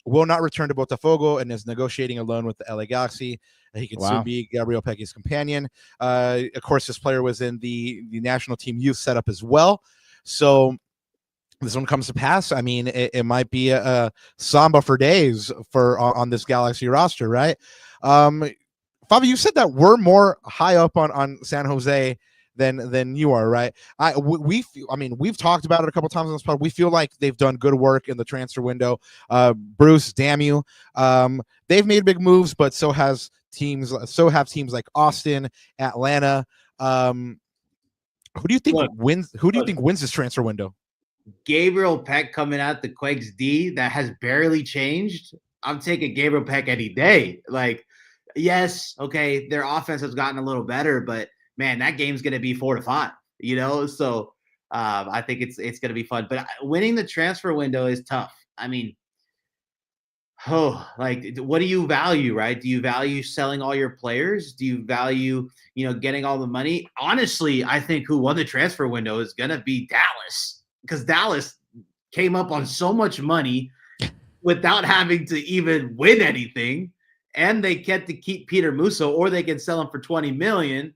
will not return to Botafogo and is negotiating a loan with the LA Galaxy. He could soon be Gabriel Pegue's companion. Of course, this player was in the national team youth setup as well. So this one comes to pass. I mean, it might be a samba for days on this Galaxy roster, right? Fabi, you said that we're more high up on San Jose than you are, right? We've talked about it a couple times on this pod. We feel like they've done good work in the transfer window. Bruce, damn you. They've made big moves, but so have teams like Austin, Atlanta. Who do you think wins? Who do you think wins this transfer window? Gabriel Peck coming out the Quakes D that has barely changed. I'm taking Gabriel Peck any day. Like, yes, okay, their offense has gotten a little better, but man, that game's going to be 4-5, So I think it's going to be fun. But winning the transfer window is tough. I mean, what do you value, right? Do you value selling all your players? Do you value, getting all the money? Honestly, I think who won the transfer window is going to be Dallas, because Dallas came up on so much money without having to even win anything. And they get to keep Peter Musso, or they can sell him for $20 million.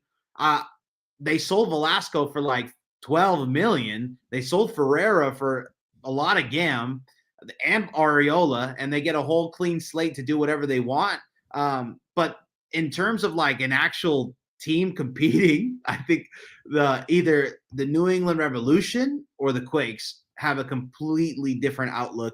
They sold Velasco for like $12 million. They sold Ferreira for a lot of gam and Areola, and they get a whole clean slate to do whatever they want. But in terms of like an actual team competing, I think either the New England Revolution or the Quakes have a completely different outlook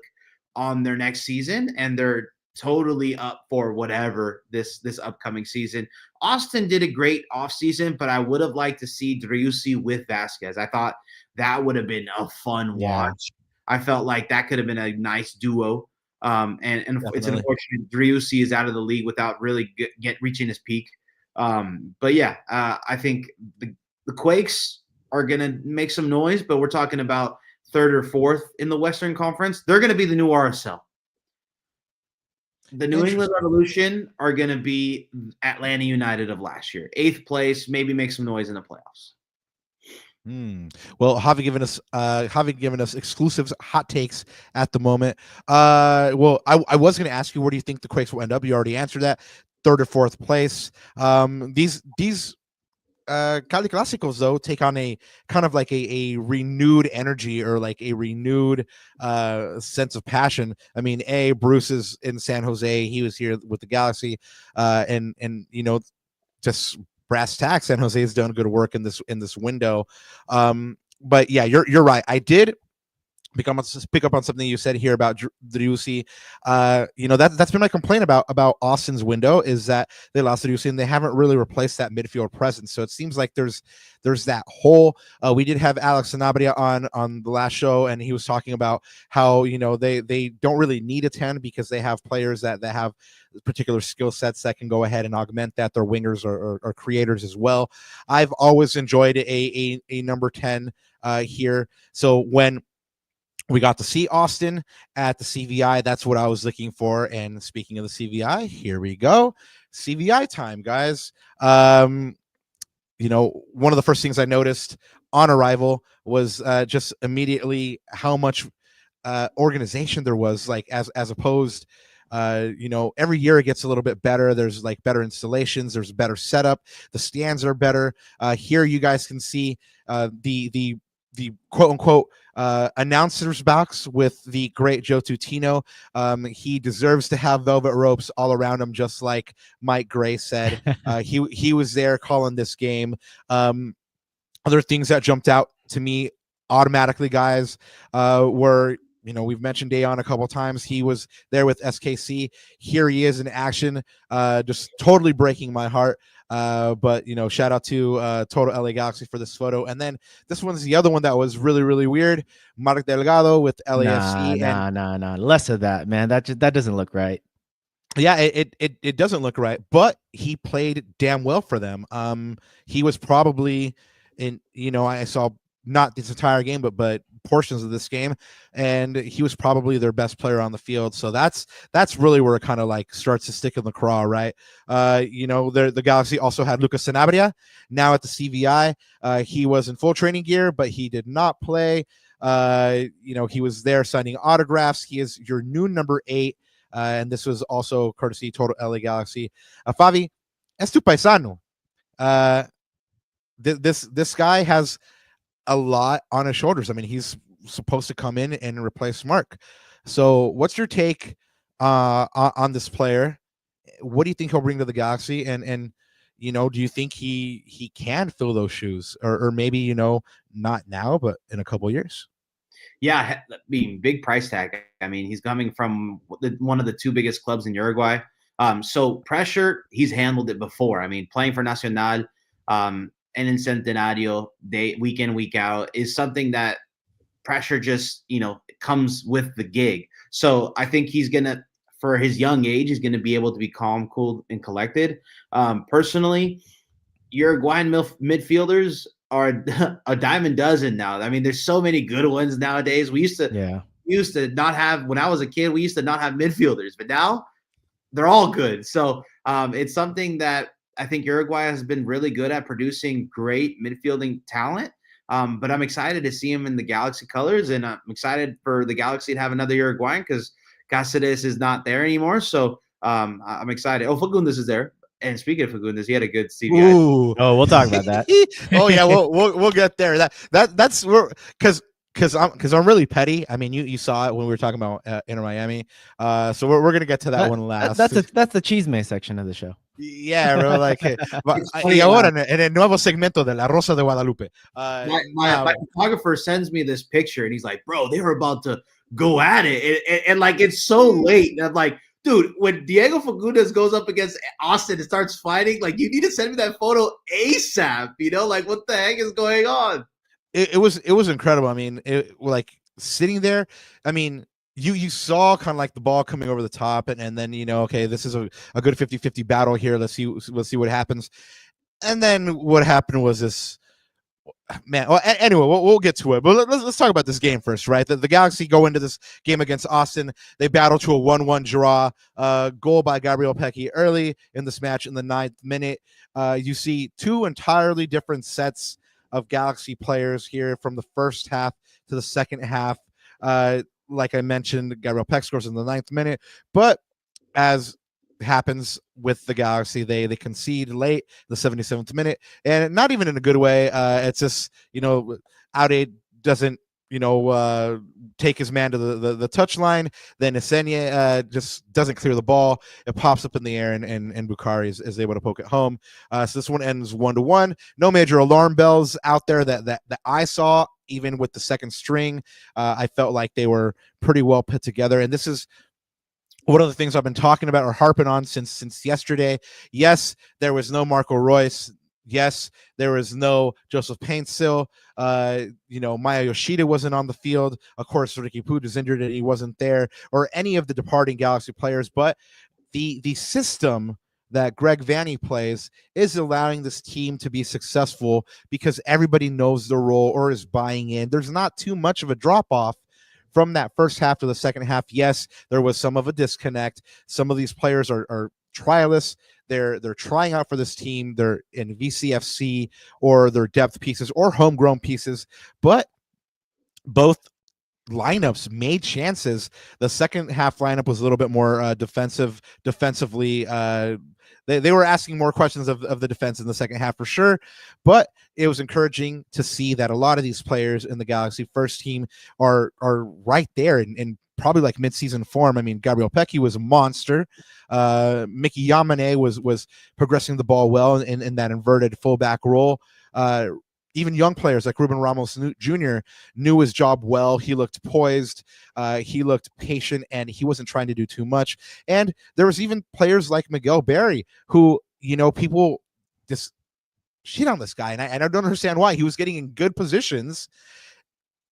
on their next season, and they're totally up for whatever this upcoming season. Austin did a great offseason, but I would have liked to see Driussi with Vasquez. I thought that would have been a fun watch. I felt like that could have been a nice duo. And it's unfortunate Driussi is out of the league without really reaching his peak. But yeah, I think the Quakes are going to make some noise, but we're talking about third or fourth in the Western Conference. They're going to be the new RSL. The New England Revolution are going to be Atlanta United of last year. 8th place, maybe make some noise in the playoffs. Well, Javi given us exclusive hot takes at the moment. I was going to ask you, where do you think the Quakes will end up? You already answered that. 3rd or 4th place. These Cali Clásicos, though, take on a kind of like a renewed energy, or like a renewed sense of passion. I mean, Bruce is in San Jose. He was here with the Galaxy, and just brass tacks, San Jose has done good work in this window. But yeah, you're right. I did pick up on something you said here about Driussi. That's been my complaint about Austin's window, is that they lost Driussi and they haven't really replaced that midfield presence. So it seems like there's that hole. We did have Alex Sanabria on the last show, and he was talking about how they don't really need a 10 because they have players that have particular skill sets that can go ahead and augment that. Their wingers are creators as well. I've always enjoyed a number 10 here. So when we got to see Austin at the CVI, that's what I was looking for. And speaking of the CVI, here we go. CVI time, guys. One of the first things I noticed on arrival was just immediately how much organization there was, like as opposed. Every year it gets a little bit better. There's like better installations. There's better setup. The stands are better. Here you guys can see the quote unquote announcer's box with the great Joe Tutino. He deserves to have velvet ropes all around him, just like Mike Gray said. He was there calling this game. Other things that jumped out to me automatically, guys, were, we've mentioned Dayon a couple times. He was there with SKC. Here he is in action, just totally breaking my heart. But shout out to Total LA Galaxy for this photo. And then this one's the other one that was really, really weird. Mark Delgado with LAFC. Nah. Less of that, man. That doesn't look right. Yeah, it doesn't look right, but he played damn well for them. He was probably I saw not this entire game, but portions of this game, and he was probably their best player on the field. So that's really where it kind of like starts to stick in the craw, right? The Galaxy also had Lucas Sanabria now at the CVI. He was in full training gear, but he did not play. He was there signing autographs. He is your new number 8, and this was also courtesy Total LA Galaxy. Favi, es tu paisano. This guy has a lot on his shoulders. I mean, he's supposed to come in and replace Mark. So what's your take on this player? What do you think he'll bring to the Galaxy? And do you think he can fill those shoes, or maybe, not now, but in a couple of years? Yeah, I mean, big price tag. I mean, he's coming from one of the 2 biggest clubs in Uruguay. So pressure, he's handled it before. I mean, playing for Nacional, and in Centenario, week in, week out, is something that pressure just, comes with the gig. So I think he's going to, for his young age, he's going to be able to be calm, cool, and collected. Personally, Uruguayan midfielders are a dime a dozen now. I mean, there's so many good ones nowadays. We used to not have, when I was a kid, we used to not have midfielders, but now they're all good. So it's something that I think Uruguay has been really good at producing great midfielding talent. But I'm excited to see him in the Galaxy colors, and I'm excited for the Galaxy to have another Uruguayan because Cáceres is not there anymore. So I'm excited. Oh, Fagundez is there. And speaking of Fagundez, he had a good CVI. Ooh. Oh, we'll talk about that. Oh yeah, we'll get there. That's where, because I'm really petty. I mean, you saw it when we were talking about Inter Miami. So we're gonna get to that one last. That's the chisme section of the show. Yeah, bro. Like, y ahora en el nuevo segmento de La Rosa de Guadalupe. My photographer sends me this picture, and he's like, "Bro, they were about to go at it," and like it's so late. And I'm like, dude, when Diego Fagundez goes up against Austin and starts fighting, like, you need to send me that photo ASAP. Like, what the heck is going on? It was incredible. I mean, like sitting there. I mean, you saw kind of like the ball coming over the top, and then okay, this is a good 50-50 battle here. Let's see what happens. And then what happened was this, man. Well, anyway, we'll get to it. But let's talk about this game first, right? The Galaxy go into this game against Austin. They battle to a 1-1 draw. Goal by Gabriel Pecchi early in this match in the 9th minute. You see 2 entirely different sets of Galaxy players here from the first half to the second half. Like I mentioned, Gabriel Peck scores in the 9th minute, but as happens with the Galaxy, they concede late, the 77th minute, and not even in a good way. It's just Aude doesn't take his man to the touchline. Then Esenia just doesn't clear the ball. It pops up in the air, and Bukhari is able to poke it home. So this one ends 1-1. No major alarm bells out there that I saw even with the second string, I felt like they were pretty well put together. And this is one of the things I've been talking about or harping on since yesterday. Yes, there was no Marco Royce. Yes, there was no Joseph Paintsil. Maya Yoshida wasn't on the field. Of course, Ricky Puig is injured and he wasn't there, or any of the departing Galaxy players. But the system that Greg Vanney plays is allowing this team to be successful because everybody knows their role or is buying in. There's not too much of a drop-off from that first half to the second half. Yes, there was some of a disconnect. Some of these players are trialists. They're trying out for this team. They're in VCFC or they're depth pieces or homegrown pieces, but both lineups made chances. The second half lineup was a little bit more defensively. They were asking more questions of the defense in the second half for sure, but it was encouraging to see that a lot of these players in the Galaxy first team are right there in probably like mid-season form. I mean, Gabriel Pecchi was a monster. Mickey Yamane was progressing the ball well in that inverted fullback role. Even young players like Ruben Ramos Jr. knew his job well. He looked poised. He looked patient, and he wasn't trying to do too much. And there was even players like Miguel Berry, who, people just shit on this guy, and I don't understand why. He was getting in good positions.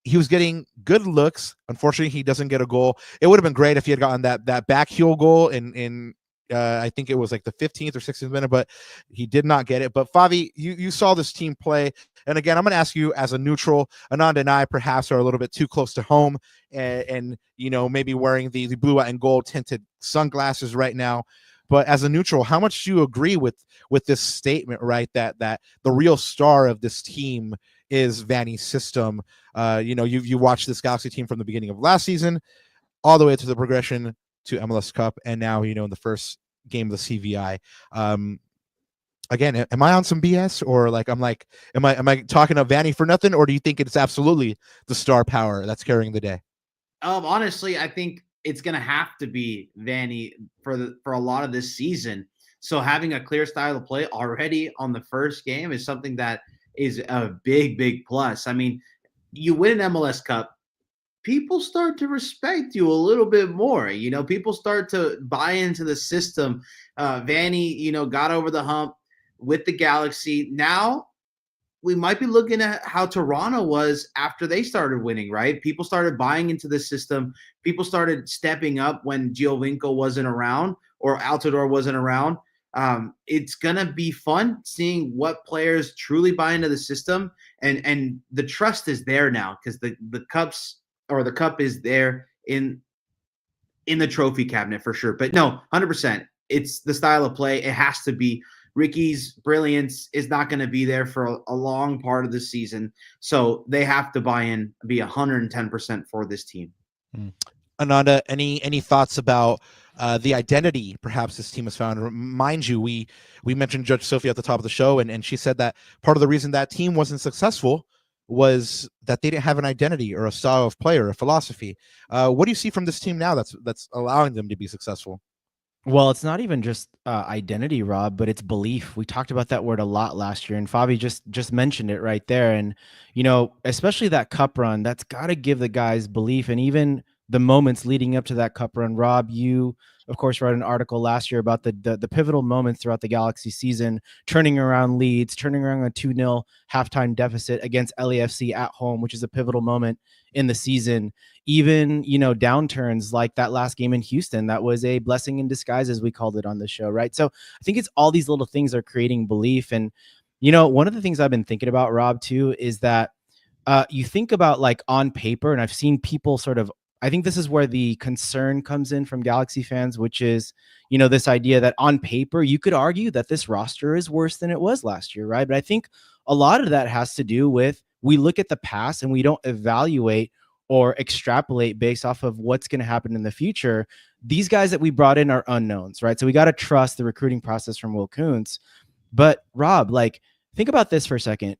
He was getting good looks. Unfortunately, he doesn't get a goal. It would have been great if he had gotten that back heel goal in I think it was like the 15th or 16th minute, but he did not get it. But Favi, you saw this team play. And again, I'm going to ask you as a neutral. Anand and I perhaps are a little bit too close to home and maybe wearing the blue and gold tinted sunglasses right now. But as a neutral, how much do you agree with this statement, right? That the real star of this team is Vanney's system. You watched this Galaxy team from the beginning of last season all the way to the progression to MLS Cup, and now in the first game of the CVI. Again, am I on some BS, or am I talking to Vanney for nothing, or do you think it's absolutely the star power that's carrying the day? Honestly, I think it's gonna have to be Vanney for a lot of this season. So having a clear style of play already on the first game is something that is a big plus. I mean, you win an MLS Cup, people start to respect you a little bit more. People start to buy into the system. Vanney, got over the hump with the Galaxy. Now we might be looking at how Toronto was after they started winning, right? People started buying into the system. People started stepping up when Giovinco wasn't around or Altidore wasn't around. It's going to be fun seeing what players truly buy into the system. And the trust is there now because the cup is there in the trophy cabinet for sure. But no, 100%. It's the style of play. It has to be. Ricky's brilliance is not going to be there for a long part of the season. So they have to buy in, be 110% for this team. Ananda, any thoughts about the identity perhaps this team has found? Mind you, we mentioned Judge Sophie at the top of the show, and she said that part of the reason that team wasn't successful was that they didn't have an identity or a style of play or a philosophy. What do you see from this team now that's allowing them to be successful? Well, it's not even just identity, Rob, but it's belief. We talked about that word a lot last year, and Fabi just mentioned it right there. And, especially that cup run, that's got to give the guys belief. And even the moments leading up to that cup run, Rob, you, of course, wrote an article last year about the pivotal moments throughout the Galaxy season, turning around leads, turning around a 2-0 halftime deficit against LAFC at home, which is a pivotal moment in the season. Even, downturns like that last game in Houston, that was a blessing in disguise, as we called it on the show, right? So I think it's all these little things that are creating belief. And, one of the things I've been thinking about, Rob, too, is that you think about on paper, and I've seen people I think this is where the concern comes in from Galaxy fans, which is, this idea that on paper, you could argue that this roster is worse than it was last year, right? But I think a lot of that has to do with, we look at the past and we don't evaluate or extrapolate based off of what's going to happen in the future. These guys that we brought in are unknowns, right? So we got to trust the recruiting process from Will Kuntz. But Rob, think about this for a second.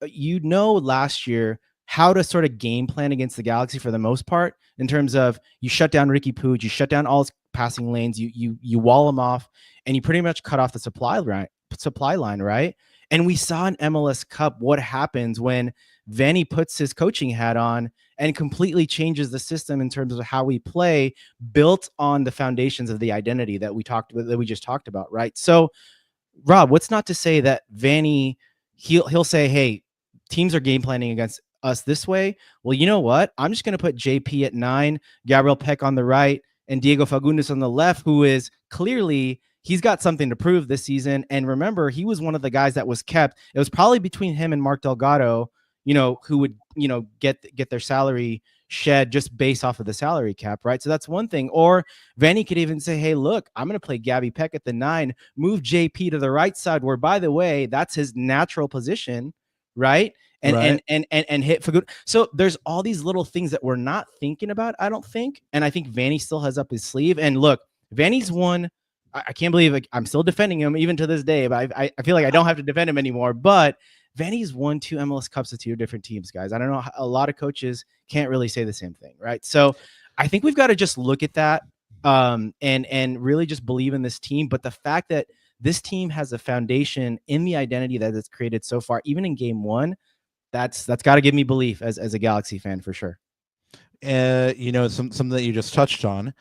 Last year how to sort of game plan against the Galaxy for the most part, in terms of you shut down Ricky Puig, you shut down all his passing lanes, you wall him off, and you pretty much cut off the supply line, right? And we saw in MLS Cup what happens when Vanney puts his coaching hat on and completely changes the system in terms of how we play, built on the foundations of the identity that we just talked about, right? So, Rob, what's not to say that Vanney, he'll say, hey, teams are game planning against us this way. Well, you know what? I'm just going to put JP at 9, Gabriel Peck on the right, and Diego Fagundez on the left, who is clearly, he's got something to prove this season. And remember, he was one of the guys that was kept. It was probably between him and Mark Delgado, who would, get their salary shed just based off of the salary cap, right? So that's one thing. Or Vanney could even say, hey, look, I'm going to play Gabby Peck at the 9, move JP to the right side, where, by the way, that's his natural position, right? And hit for good. So there's all these little things that we're not thinking about, I don't think. And I think Vanney still has up his sleeve. And look, Vanney's won. I can't believe I'm still defending him even to this day, but I feel like I don't have to defend him anymore. But Vanney's won 2 MLS Cups with 2 different teams, guys. I don't know. A lot of coaches can't really say the same thing, right? So I think we've got to just look at that and really just believe in this team. But the fact that this team has a foundation in the identity that it's created so far, even in game 1, that's got to give me belief as a Galaxy fan for sure. Something that you just touched on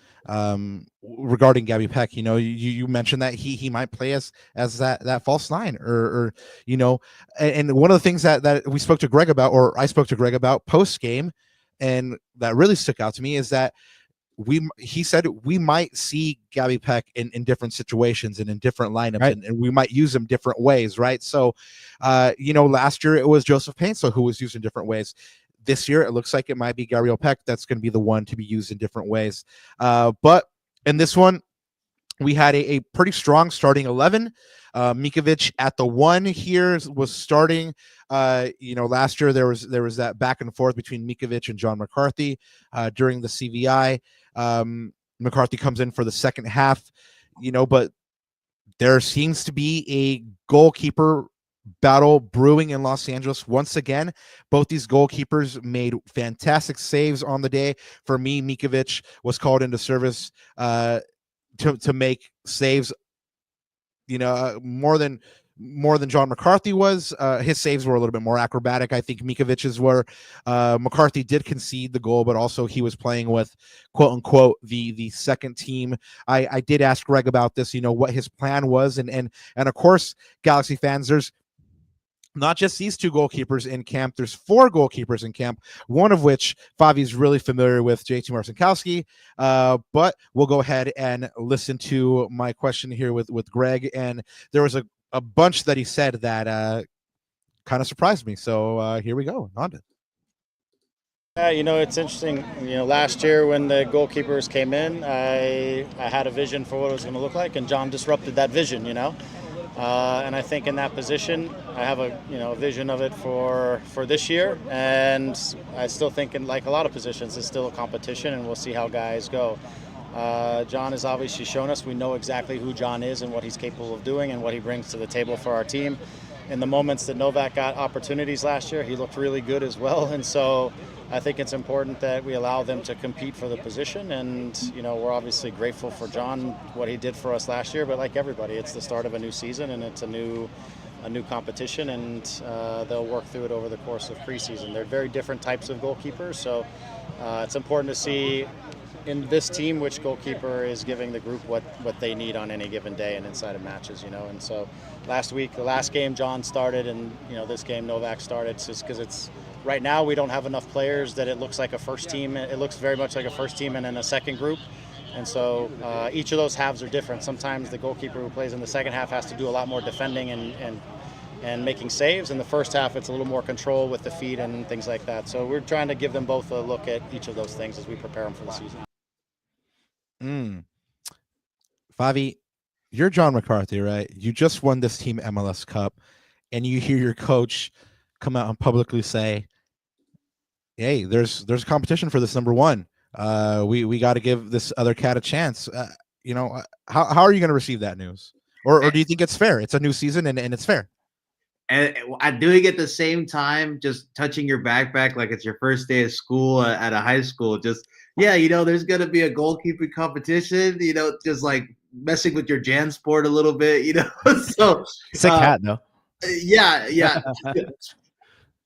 regarding Gabby Peck, you mentioned that he might play as that false 9 or and one of the things that we spoke to Greg about, or I spoke to Greg about post game, and that really stuck out to me, is that he said we might see Gabby Peck in different situations and in different lineups, right? and we might use him different ways, right? So last year it was Joseph Painso who was used in different ways. This year, it looks like it might be Gabriel Peck that's going to be the one to be used in different ways. But in this one, we had a pretty strong starting 11. Mikovic at the 1 here was starting. Last year there was that back and forth between Mikovic and John McCarthy during the CVI. McCarthy comes in for the second half, but there seems to be a goalkeeper battle brewing in Los Angeles once again. Both these goalkeepers made fantastic saves on the day. For me, Mikovic was called into service to make saves, more than John McCarthy was. His saves were a little bit more acrobatic. I think Mikovic's were. McCarthy did concede the goal, but also he was playing with, quote unquote, the second team. I did ask Greg about this, what his plan was, and of course, Galaxy fans, there's not just these 2 goalkeepers in camp. There's 4 goalkeepers in camp, one of which Favi's really familiar with, JT Marcinkowski. But we'll go ahead and listen to my question here with Greg. And there was a bunch that he said that kind of surprised me. So here we go. On to it. Yeah, it's interesting. Last year when the goalkeepers came in, I had a vision for what it was going to look like, and John disrupted that vision, and I think in that position, I have a vision of it for this year, and I still think in like a lot of positions, it's still a competition, and we'll see how guys go. John has obviously shown us we know exactly who John is and what he's capable of doing and what he brings to the table for our team. In the moments that Novak got opportunities last year, he looked really good as well, and so I think it's important that we allow them to compete for the position, and we're obviously grateful for John, what he did for us last year, but like everybody, it's the start of a new season and it's a new competition, and they'll work through it over the course of preseason. They're very different types of goalkeepers, so it's important to see in this team which goalkeeper is giving the group what they need on any given day and inside of matches, and so the last game John started, and this game Novak started, just because it's right now we don't have enough players that it looks like a first team. It looks very much like a first team and then a second group, and so each of those halves are different. Sometimes the goalkeeper who plays in the second half has to do a lot more defending and making saves. In the first half, it's a little more control with the feet and things like that. So we're trying to give them both a look at each of those things as we prepare them for the season. Favi, you're John McCarthy, right? You just won this team MLS Cup, and you hear your coach come out and publicly say, hey, there's competition for this number 1. We got to give this other cat a chance. How are you going to receive that news? Or do you think it's fair? It's a new season and it's fair. And doing it at the same time, just touching your backpack like it's your first day of school at a high school, just, there's going to be a goalkeeping competition, just like messing with your Jan sport a little bit, so. Sick hat, though. Yeah.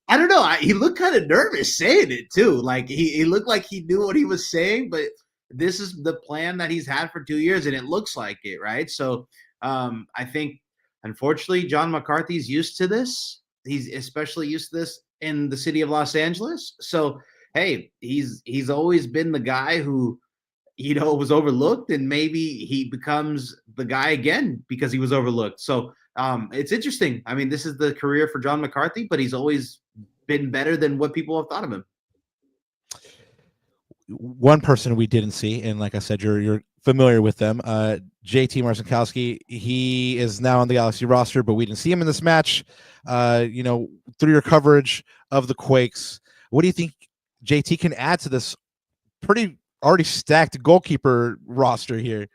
I don't know. He looked kind of nervous saying it too. Like he looked like he knew what he was saying, but this is the plan that he's had for 2 years, and it looks like it, right? So I think, unfortunately, John McCarthy's used to this. He's especially used to this in the city of Los Angeles. So hey, he's always been the guy who was overlooked, and maybe he becomes the guy again because he was overlooked. So it's interesting. I mean, this is the career for John McCarthy, but he's always been better than what people have thought of him. One person we didn't see, and like I said, you're familiar with them, JT Marcinkowski. He is now on the Galaxy roster, but we didn't see him in this match. Through your coverage of the Quakes, what do you think JT can add to this pretty already stacked goalkeeper roster here?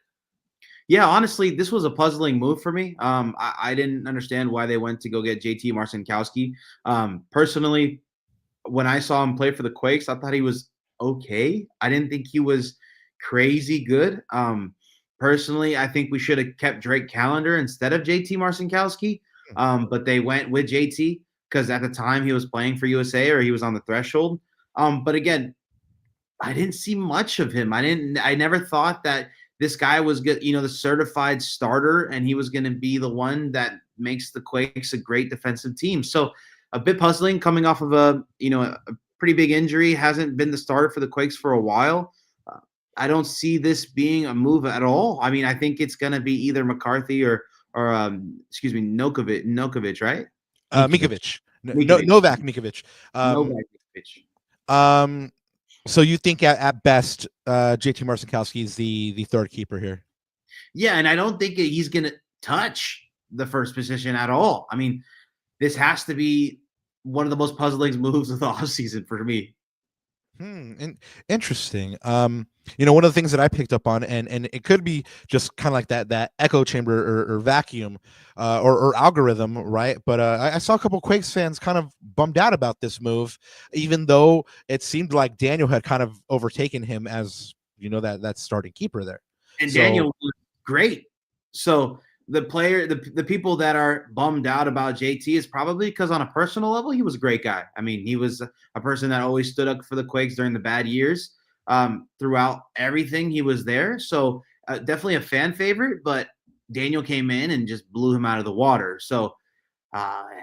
Yeah, honestly, this was a puzzling move for me. I didn't understand why they went to go get JT Marcinkowski. Personally, when I saw him play for the Quakes, I thought he was okay. I didn't think he was crazy good. Personally, I think we should have kept Drake Callender instead of JT Marcinkowski. But they went with JT because at the time he was playing for USA, or he was on the threshold. But again, I didn't see much of him. I never thought that this guy was good, the certified starter, and he was going to be the one that makes the Quakes a great defensive team. So a bit puzzling coming off of a pretty big injury, hasn't been the starter for the Quakes for a while. I don't see this being a move at all. I mean, I think it's going to be either McCarthy or Nokovic, right? Mikovic. Novak Mikovic. Novak Mikovic. So you think at best, JT Marcinkowski is the third keeper here? Yeah, and I don't think he's going to touch the first position at all. I mean, this has to be one of the most puzzling moves of the offseason for me. Interesting. One of the things that I picked up on, and it could be just kind of like that echo chamber or vacuum or algorithm, right? But I saw a couple Quakes fans kind of bummed out about this move, even though it seemed like Daniel had kind of overtaken him as that starting keeper there. And Daniel was great. So the people that are bummed out about JT is probably because on a personal level, he was a great guy. I mean, he was a person that always stood up for the Quakes during the bad years. Throughout everything, he was there. So definitely a fan favorite, but Daniel came in and just blew him out of the water. So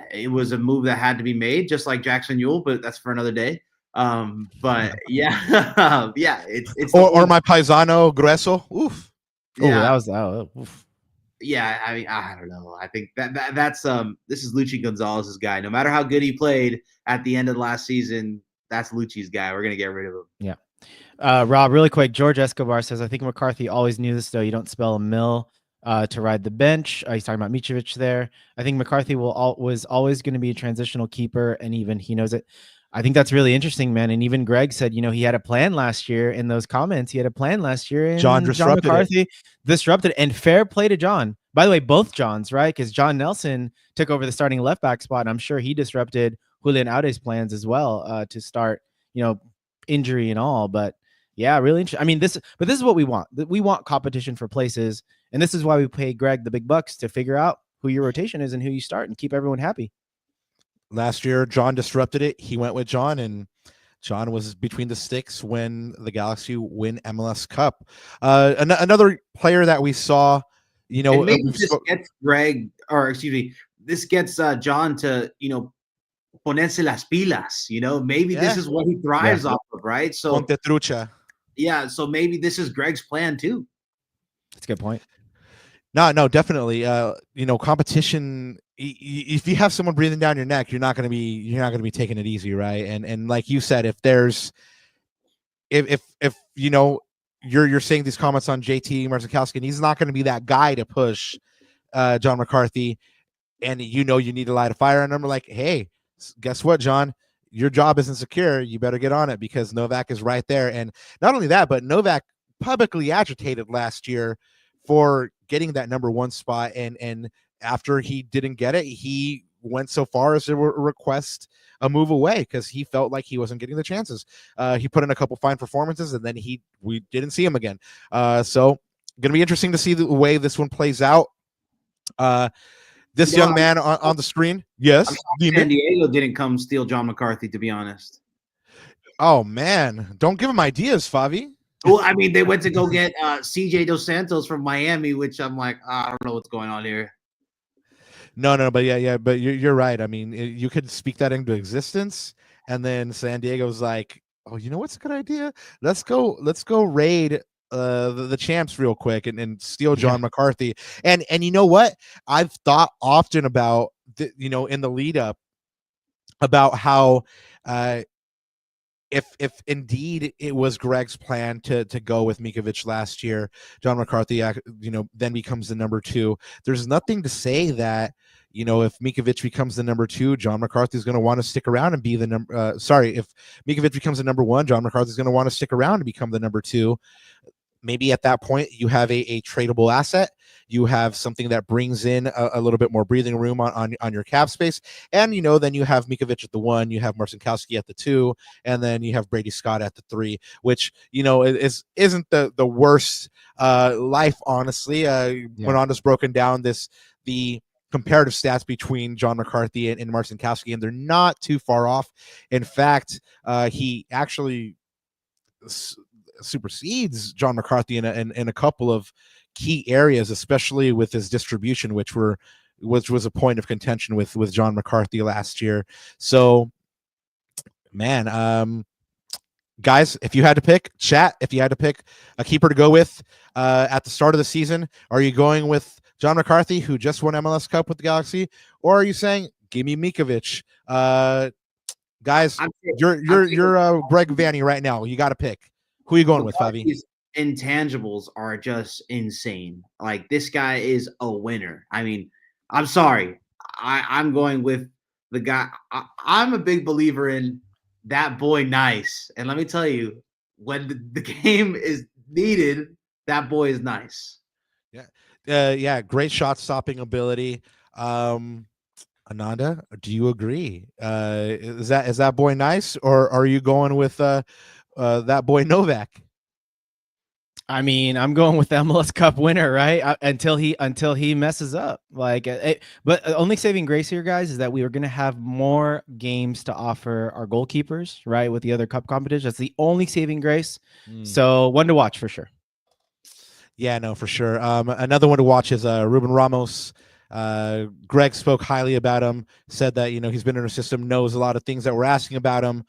it was a move that had to be made, just like Jackson Ewell, but that's for another day. But yeah, yeah, it's or my paisano Grueso. Oof. Yeah. Oof. Yeah, I mean, I don't know. I think that's this is Luchi Gonzalez's guy. No matter how good he played at the end of last season, that's Luchi's guy. We're gonna get rid of him. Yeah. Rob, really quick. George Escobar says, I think McCarthy always knew this, though. You don't spell a mill to ride the bench. He's talking about Mitrovic there. I think McCarthy was always going to be a transitional keeper, and even he knows it. I think that's really interesting, man. And even Greg said, he had a plan last year in those comments. He had a plan last year. And John McCarthy disrupted it. And fair play to John. By the way, both Johns, right? Because John Nelson took over the starting left back spot. And I'm sure he disrupted Julian Aude's plans as well to start, injury and all. But yeah, really interesting. I mean, this is what we want. We want competition for places. And this is why we pay Greg the big bucks to figure out who your rotation is and who you start and keep everyone happy. Last year, John disrupted it. He went with John, and John was between the sticks when the Galaxy win MLS Cup. Another player that we saw, and maybe this gets this gets John to, ponerse las pilas. Maybe this is what he thrives off of, right? So Ponte trucha. Yeah, so maybe this is Greg's plan too. That's a good point. No, definitely. Competition. If you have someone breathing down your neck, you're not going to be taking it easy, right? And like you said, if you're saying these comments on JT Marcinkowski, and he's not going to be that guy to push John McCarthy, and you need to light a fire on him. Like, hey, guess what, John? Your job isn't secure. You better get on it because Novak is right there. And not only that, but Novak publicly agitated last year for getting that number one spot, and after he didn't get it, he went so far as to request a move away because he felt like he wasn't getting the chances. He put in a couple fine performances, and then we didn't see him again. So going to be interesting to see the way this one plays out. this young man on the screen. Yes, San Diego didn't come steal John McCarthy, to be honest. Oh man, don't give him ideas, Favi. Well, I mean, they went to go get CJ Dos Santos from Miami, which I'm like, I don't know what's going on here. No, but but you're right. I mean, you could speak that into existence, and then San Diego's like, oh, you know what's a good idea? Let's go raid the champs real quick and steal John McCarthy. And you know what? I've thought often about in the lead up about how if indeed it was Greg's plan to go with Mikovic last year, John McCarthy, then becomes the number 2. There's nothing to say that, if Mikovic becomes the number 2, John McCarthy is going to want to stick around and be the number. If Mikovic becomes the number 1, John McCarthy is going to want to stick around and become the number 2. Maybe at that point you have a tradable asset. You have something that brings in a little bit more breathing room on your cap space. And, then you have Mikovic at the 1, you have Marcinkowski at the 2, and then you have Brady Scott at the 3, which, isn't the worst life, honestly. When on just broken down the comparative stats between John McCarthy and Marcinkowski, and they're not too far off. In fact, he actually supersedes John McCarthy in a couple of key areas, especially with his distribution, which was a point of contention with John McCarthy last year. So, man, guys, if you had to pick a keeper to go with at the start of the season, are you going with John McCarthy, who just won MLS Cup with the Galaxy, or are you saying give me Mikovic? Guys, you're Greg Vanney right now. You got to pick. Who are you going with, Favi? His intangibles are just insane. Like, this guy is a winner. I mean, I'm sorry. I'm going with the guy. I'm a big believer in that boy nice. And let me tell you, when the game is needed, that boy is nice. Yeah. Great shot stopping ability. Ananda, do you agree? Is that boy nice, or are you going with that boy Novak? I mean, I'm going with the MLS Cup winner, right? Until he messes up. But only saving grace here, guys, is that we are going to have more games to offer our goalkeepers, right? With the other Cup competition, that's the only saving grace. So one to watch for sure. Yeah, no, for sure. Another one to watch is Ruben Ramos. Greg spoke highly about him, said that, he's been in our system, knows a lot of things that we're asking about him.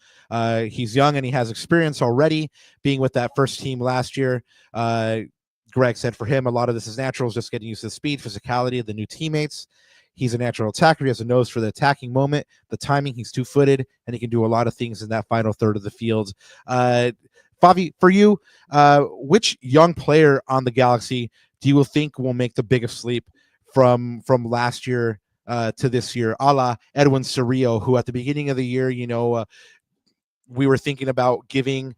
He's young and he has experience already being with that first team last year. Greg said for him, a lot of this is natural, just getting used to the speed, physicality of the new teammates. He's a natural attacker. He has a nose for the attacking moment, the timing. He's 2-footed, and he can do a lot of things in that final third of the field. Favi, for you, which young player on the Galaxy do you think will make the biggest leap from last year to this year, a la Edwin Cerrillo, who at the beginning of the year, we were thinking about giving,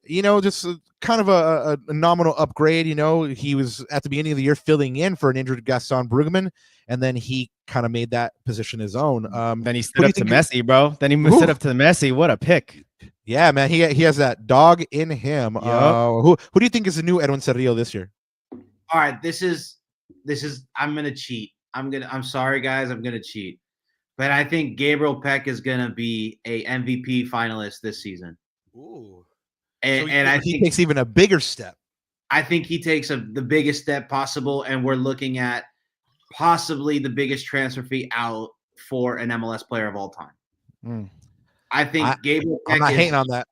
just kind of a nominal upgrade. He was at the beginning of the year filling in for an injured Gaston Brugman, and then he kind of made that position his own. Then he stood up to Messi, bro. Then he stood up to Messi. What a pick. Yeah, man. He has that dog in him. Yep. Who do you think is the new Edwin Cerrillo this year? All right, this is I'm gonna cheat. I'm sorry, guys, I'm gonna cheat. But I think Gabriel Peck is gonna be a MVP finalist this season. Ooh. And I think he takes even a bigger step. I think he takes the biggest step possible, and we're looking at possibly the biggest transfer fee out for an MLS player of all time. I think Gabriel Peck I'm not hating on that.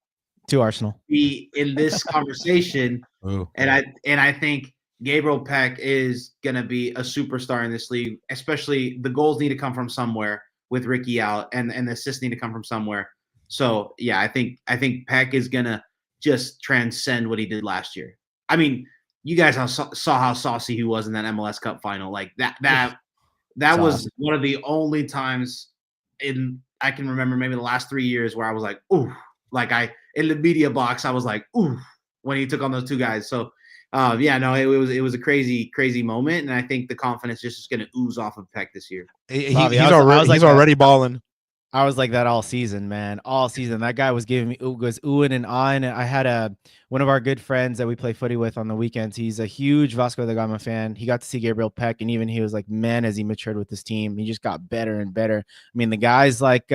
To Arsenal. Be in this conversation. And I think Gabriel Peck is going to be a superstar in this league, especially the goals need to come from somewhere with Ricky out, and the assists need to come from somewhere. So, yeah, I think Peck is going to just transcend what he did last year. I mean, you guys saw how saucy he was in that MLS Cup final. Like that was one of the only times I can remember maybe the last 3 years where I was like, ooh, in the media box, I was like, ooh, when he took on those two guys. So, it was a crazy moment, and I think the confidence just is going to ooze off of Peck this year. He's already balling. I was like that all season, man. All season. That guy was giving me was oohing and ahhing. I had one of our good friends that we play footy with on the weekends. He's a huge Vasco da Gama fan. He got to see Gabriel Peck, and even he was like, man, as he matured with this team, he just got better and better. I mean, the guy's like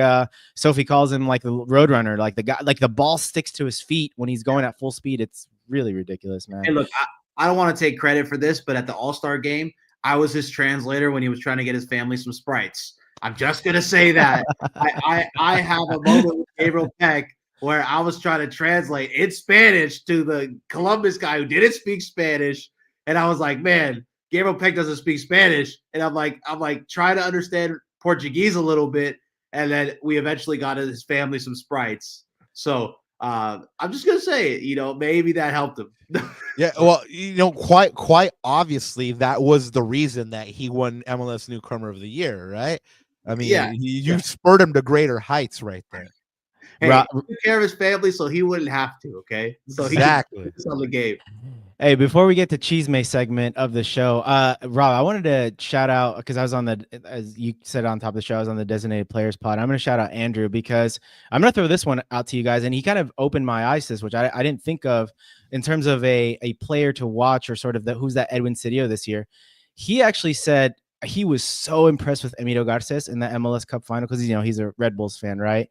Sophie calls him like the roadrunner, like the guy, like the ball sticks to his feet when he's going at full speed. It's really ridiculous, man. Hey, look, I don't want to take credit for this, but at the All-Star game, I was his translator when he was trying to get his family some Sprites. I'm just gonna say that I have a moment with Gabriel Peck where I was trying to translate in Spanish to the Columbus guy who didn't speak Spanish, and I was like, man, Gabriel Peck doesn't speak Spanish, and I'm like trying to understand Portuguese a little bit, and then we eventually got his family some Sprites. So I'm just gonna say, maybe that helped him. Yeah, well, quite obviously that was the reason that he won MLS Newcomer of the Year, right? I mean, Yeah, you spurred him to greater heights right there. Hey, he took care of his family so he wouldn't have to, okay? So exactly. He on the game. Hey, before we get to Chisme segment of the show, Rob, I wanted to shout out because I was on as you said on top of the show, I was on the designated players pod. I'm going to shout out Andrew because I'm going to throw this one out to you guys, and he kind of opened my eyes to this, which I didn't think of in terms of a player to watch or sort of who's that Edwin Cedillo this year. He actually said he was so impressed with Emilio Garces in the MLS Cup final because he's a Red Bulls fan, right?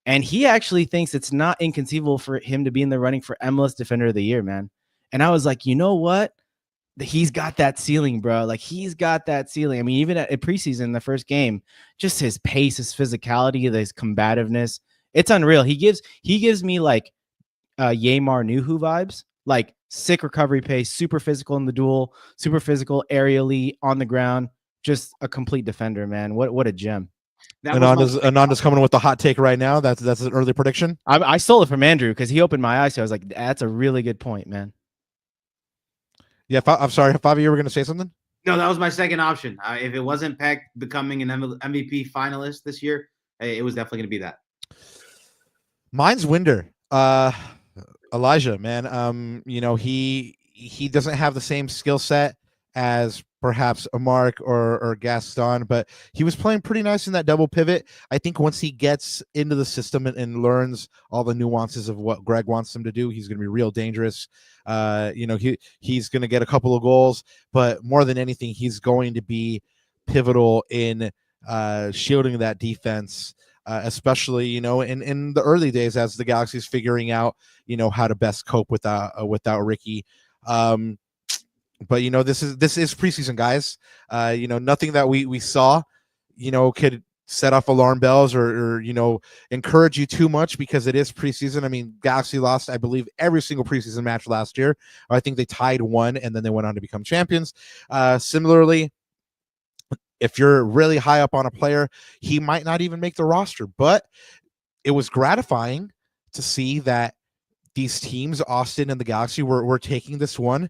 And he actually thinks it's not inconceivable for him to be in the running for MLS Defender of the Year, man. And I was like, you know what? He's got that ceiling, bro. Like he's got that ceiling. I mean, even at preseason, the first game, just his pace, his physicality, his combativeness, it's unreal. He gives me like Yamar Nuhu vibes, like sick recovery pace, super physical in the duel, super physical aerially on the ground, just a complete defender, man. What a gem. Ananda's coming with the hot take right now. That's an early prediction. I stole it from Andrew because he opened my eyes. So I was like, that's a really good point, man. Yeah, I'm sorry, Favi, you were going to say something? No, that was my second option. If it wasn't Peck becoming an MVP finalist this year, it was definitely going to be that. Mine's Winder. Elijah, man. He doesn't have the same skill set as perhaps a Mark or Gaston, but he was playing pretty nice in that double pivot. I think once he gets into the system and learns all the nuances of what Greg wants him to do, he's going to be real dangerous. He's going to get a couple of goals, but more than anything, he's going to be pivotal in shielding that defense, especially, in the early days as the Galaxy's figuring out, how to best cope without Ricky. But this is preseason, guys. Nothing that we saw, could set off alarm bells or encourage you too much because it is preseason. I mean, Galaxy lost, I believe, every single preseason match last year. I think they tied one, and then they went on to become champions. Similarly, if you're really high up on a player, he might not even make the roster. But it was gratifying to see that these teams, Austin and the Galaxy, were taking this one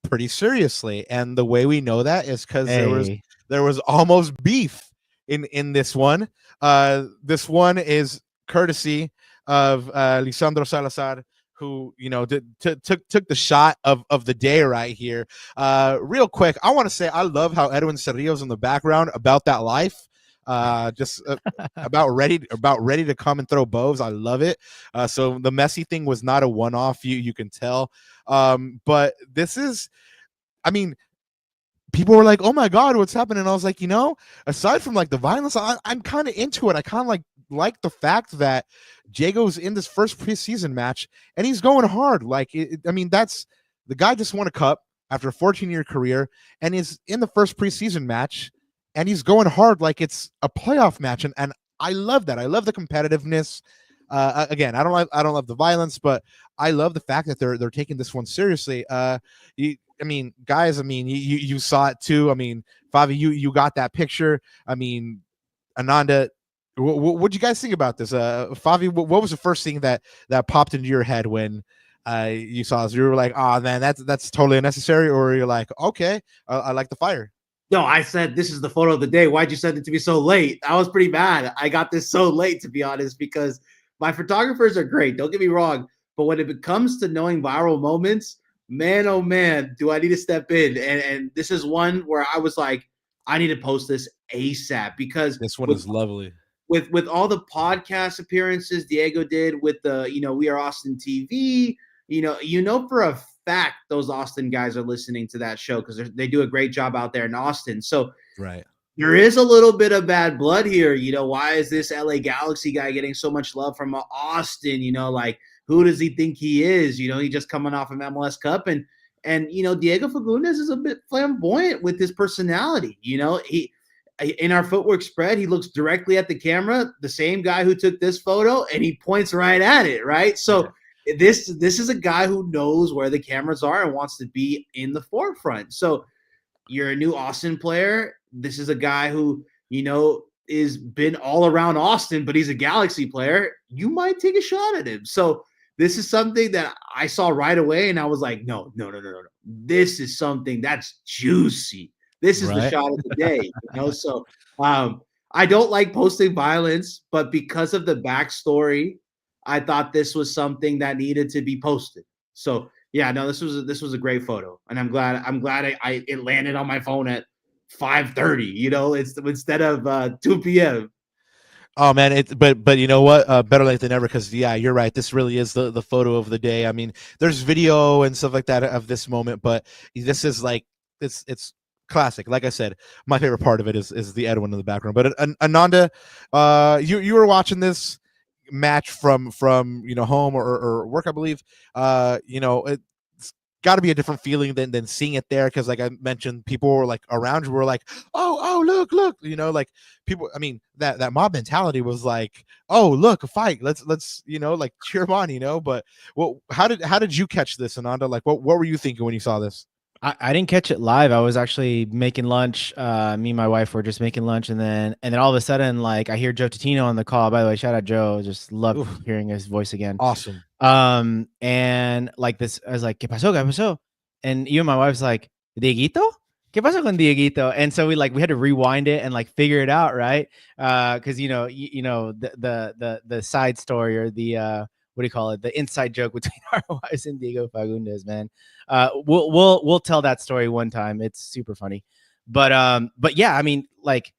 pretty seriously. And the way we know that is because there was almost beef in this one. This one is courtesy of Lisandro Salazar, who took the shot of the day right here. Real quick, I want to say I love how Edwin Cerrillo's in the background about that life. Just about ready to come and throw bows. I love it. So the Messi thing was not a one-off. You can tell. But this is, I mean, people were like, "Oh my God, what's happening?" And I was like, aside from like the violence, I'm kind of into it. I kind of like the fact that Diego's in this first preseason match and he's going hard. That's the guy just won a cup after a 14-year career and is in the first preseason match. And he's going hard like it's a playoff match, and I love that. I love the competitiveness. Again, I don't love the violence, but I love the fact that they're taking this one seriously. Guys, you saw it too. I mean, Favi, you got that picture. I mean, Ananda, what'd you guys think about this? Favi, what was the first thing that popped into your head when you saw this? You were like, "Oh man, that's totally unnecessary," or you're like, "Okay, I like the fire." No, I said this is the photo of the day. Why'd you send it to me so late? I was pretty mad. I got this so late, to be honest, because my photographers are great. Don't get me wrong. But when it comes to knowing viral moments, man, oh man, do I need to step in. And this is one where I was like, I need to post this ASAP because this one is lovely. with all the podcast appearances Diego did with the, We Are Austin TV, for a fact those Austin guys are listening to that show because they do a great job out there in Austin. So right. There is a little bit of bad blood here. Why is this LA Galaxy guy getting so much love from Austin? Like, who does he think he is? He just coming off of MLS Cup. And Diego Fagundez is a bit flamboyant with his personality. He in our footwork spread, he looks directly at the camera, the same guy who took this photo, and he points right at it, right? So this is a guy who knows where the cameras are and wants to be in the forefront. So you're a new Austin player. This is a guy who, is been all around Austin, but he's a Galaxy player. You might take a shot at him. So this is something that I saw right away, and I was like, no. This is something that's juicy. This is the shot of the day. So I don't like posting violence, but because of the backstory, I thought this was something that needed to be posted. So yeah, no, this was a great photo, and I'm glad it landed on my phone at 5:30. It's instead of 2 p.m. Oh man, but you know what? Better late than never, because you're right. This really is the photo of the day. I mean, there's video and stuff like that of this moment, but this is like it's classic. Like I said, my favorite part of it is the Edwin in the background. But Ananda, you were watching this match from home or work, I believe. It's got to be a different feeling than seeing it there, because like I mentioned, people were like around you were like, oh look, like people. I mean, that mob mentality was like, oh look, a fight, let's like cheer them on, But how did you catch this, Ananda? Like what were you thinking when you saw this? I didn't catch it live. I was actually making lunch. Me and my wife were just making lunch, and then all of a sudden, like, I hear Joe Totino on the call. By the way, shout out Joe. Just love hearing his voice again. Awesome. And like this, I was like, ¿Qué pasó? ¿Qué pasó? And even my wife's like, Dieguito? ¿Qué pasó con Dieguito? And so we had to rewind it and like figure it out, right? Because the side story, or the what do you call it? The inside joke between our wives and Diego Fagundez, man. We'll tell that story one time. It's super funny. But yeah, I mean, like,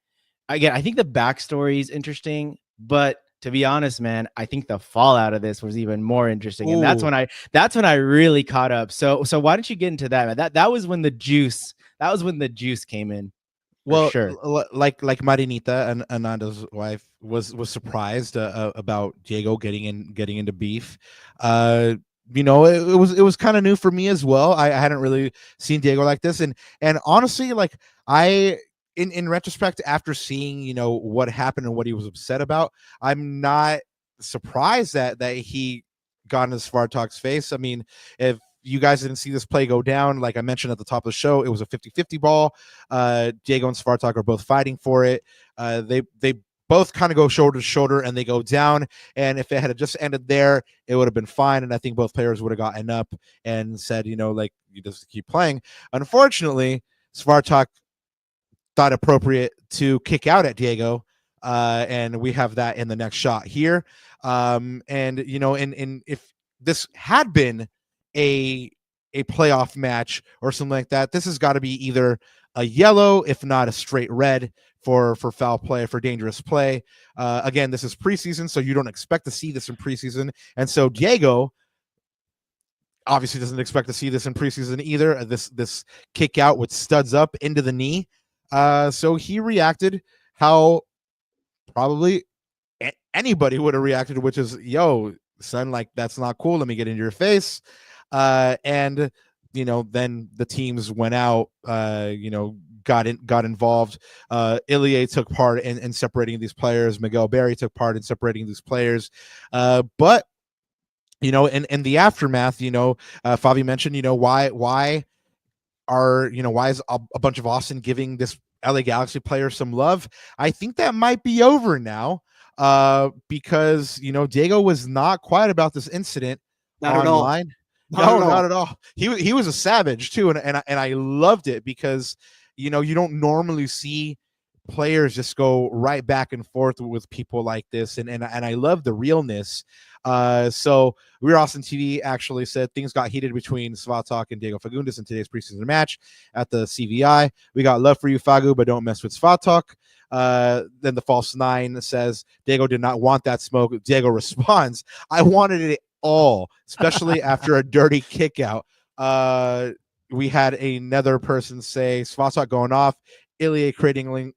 again, I think the backstory is interesting, but to be honest, man, I think the fallout of this was even more interesting. And that's when I really caught up. So why don't you get into that, man? That was when the juice came in. Well, sure. Like Marinita and Ananda's wife was surprised about Diego getting into beef. It was kind of new for me as well. I hadn't really seen Diego like this, and honestly, like in retrospect, after seeing what happened and what he was upset about, I'm not surprised that he got into Svartalk's face. I mean, if you guys didn't see this play go down, like I mentioned at the top of the show, it was a 50-50 ball. Diego and Svartalk are both fighting for it. They both kind of go shoulder to shoulder and they go down. And if it had just ended there, it would have been fine. And I think both players would have gotten up and said, like, you just keep playing. Unfortunately, Svartalk thought appropriate to kick out at Diego. And we have that in the next shot here. And if this had been a playoff match or something like that, this has got to be either a yellow, if not a straight red, for foul play, for dangerous play. Again, this is preseason, so you don't expect to see this in preseason, and so Diego obviously doesn't expect to see this in preseason either. This kick out with studs up into the knee. So he reacted how probably anybody would have reacted, which is, yo, son, like, that's not cool. Let me get into your face. And then the teams went out, got involved. Ilie took part in separating these players. Miguel Berry took part in separating these players. But in the aftermath, Favi mentioned, why is a bunch of Austin giving this LA Galaxy player some love? I think that might be over now, because Diego was not quiet about this incident online. Not at all. He was a savage too, and I loved it, because you don't normally see players just go right back and forth with people like this, and I love the realness. So Real Austin TV actually said things got heated between Svatok and Diego Fagundez in today's preseason match at the CVI. We got love for you, Fagu, but don't mess with Svatok. Then the false nine says Diego did not want that smoke. Diego responds, I wanted it all, especially after a dirty kick out. We had another person say Svatok going off, Ilya cradling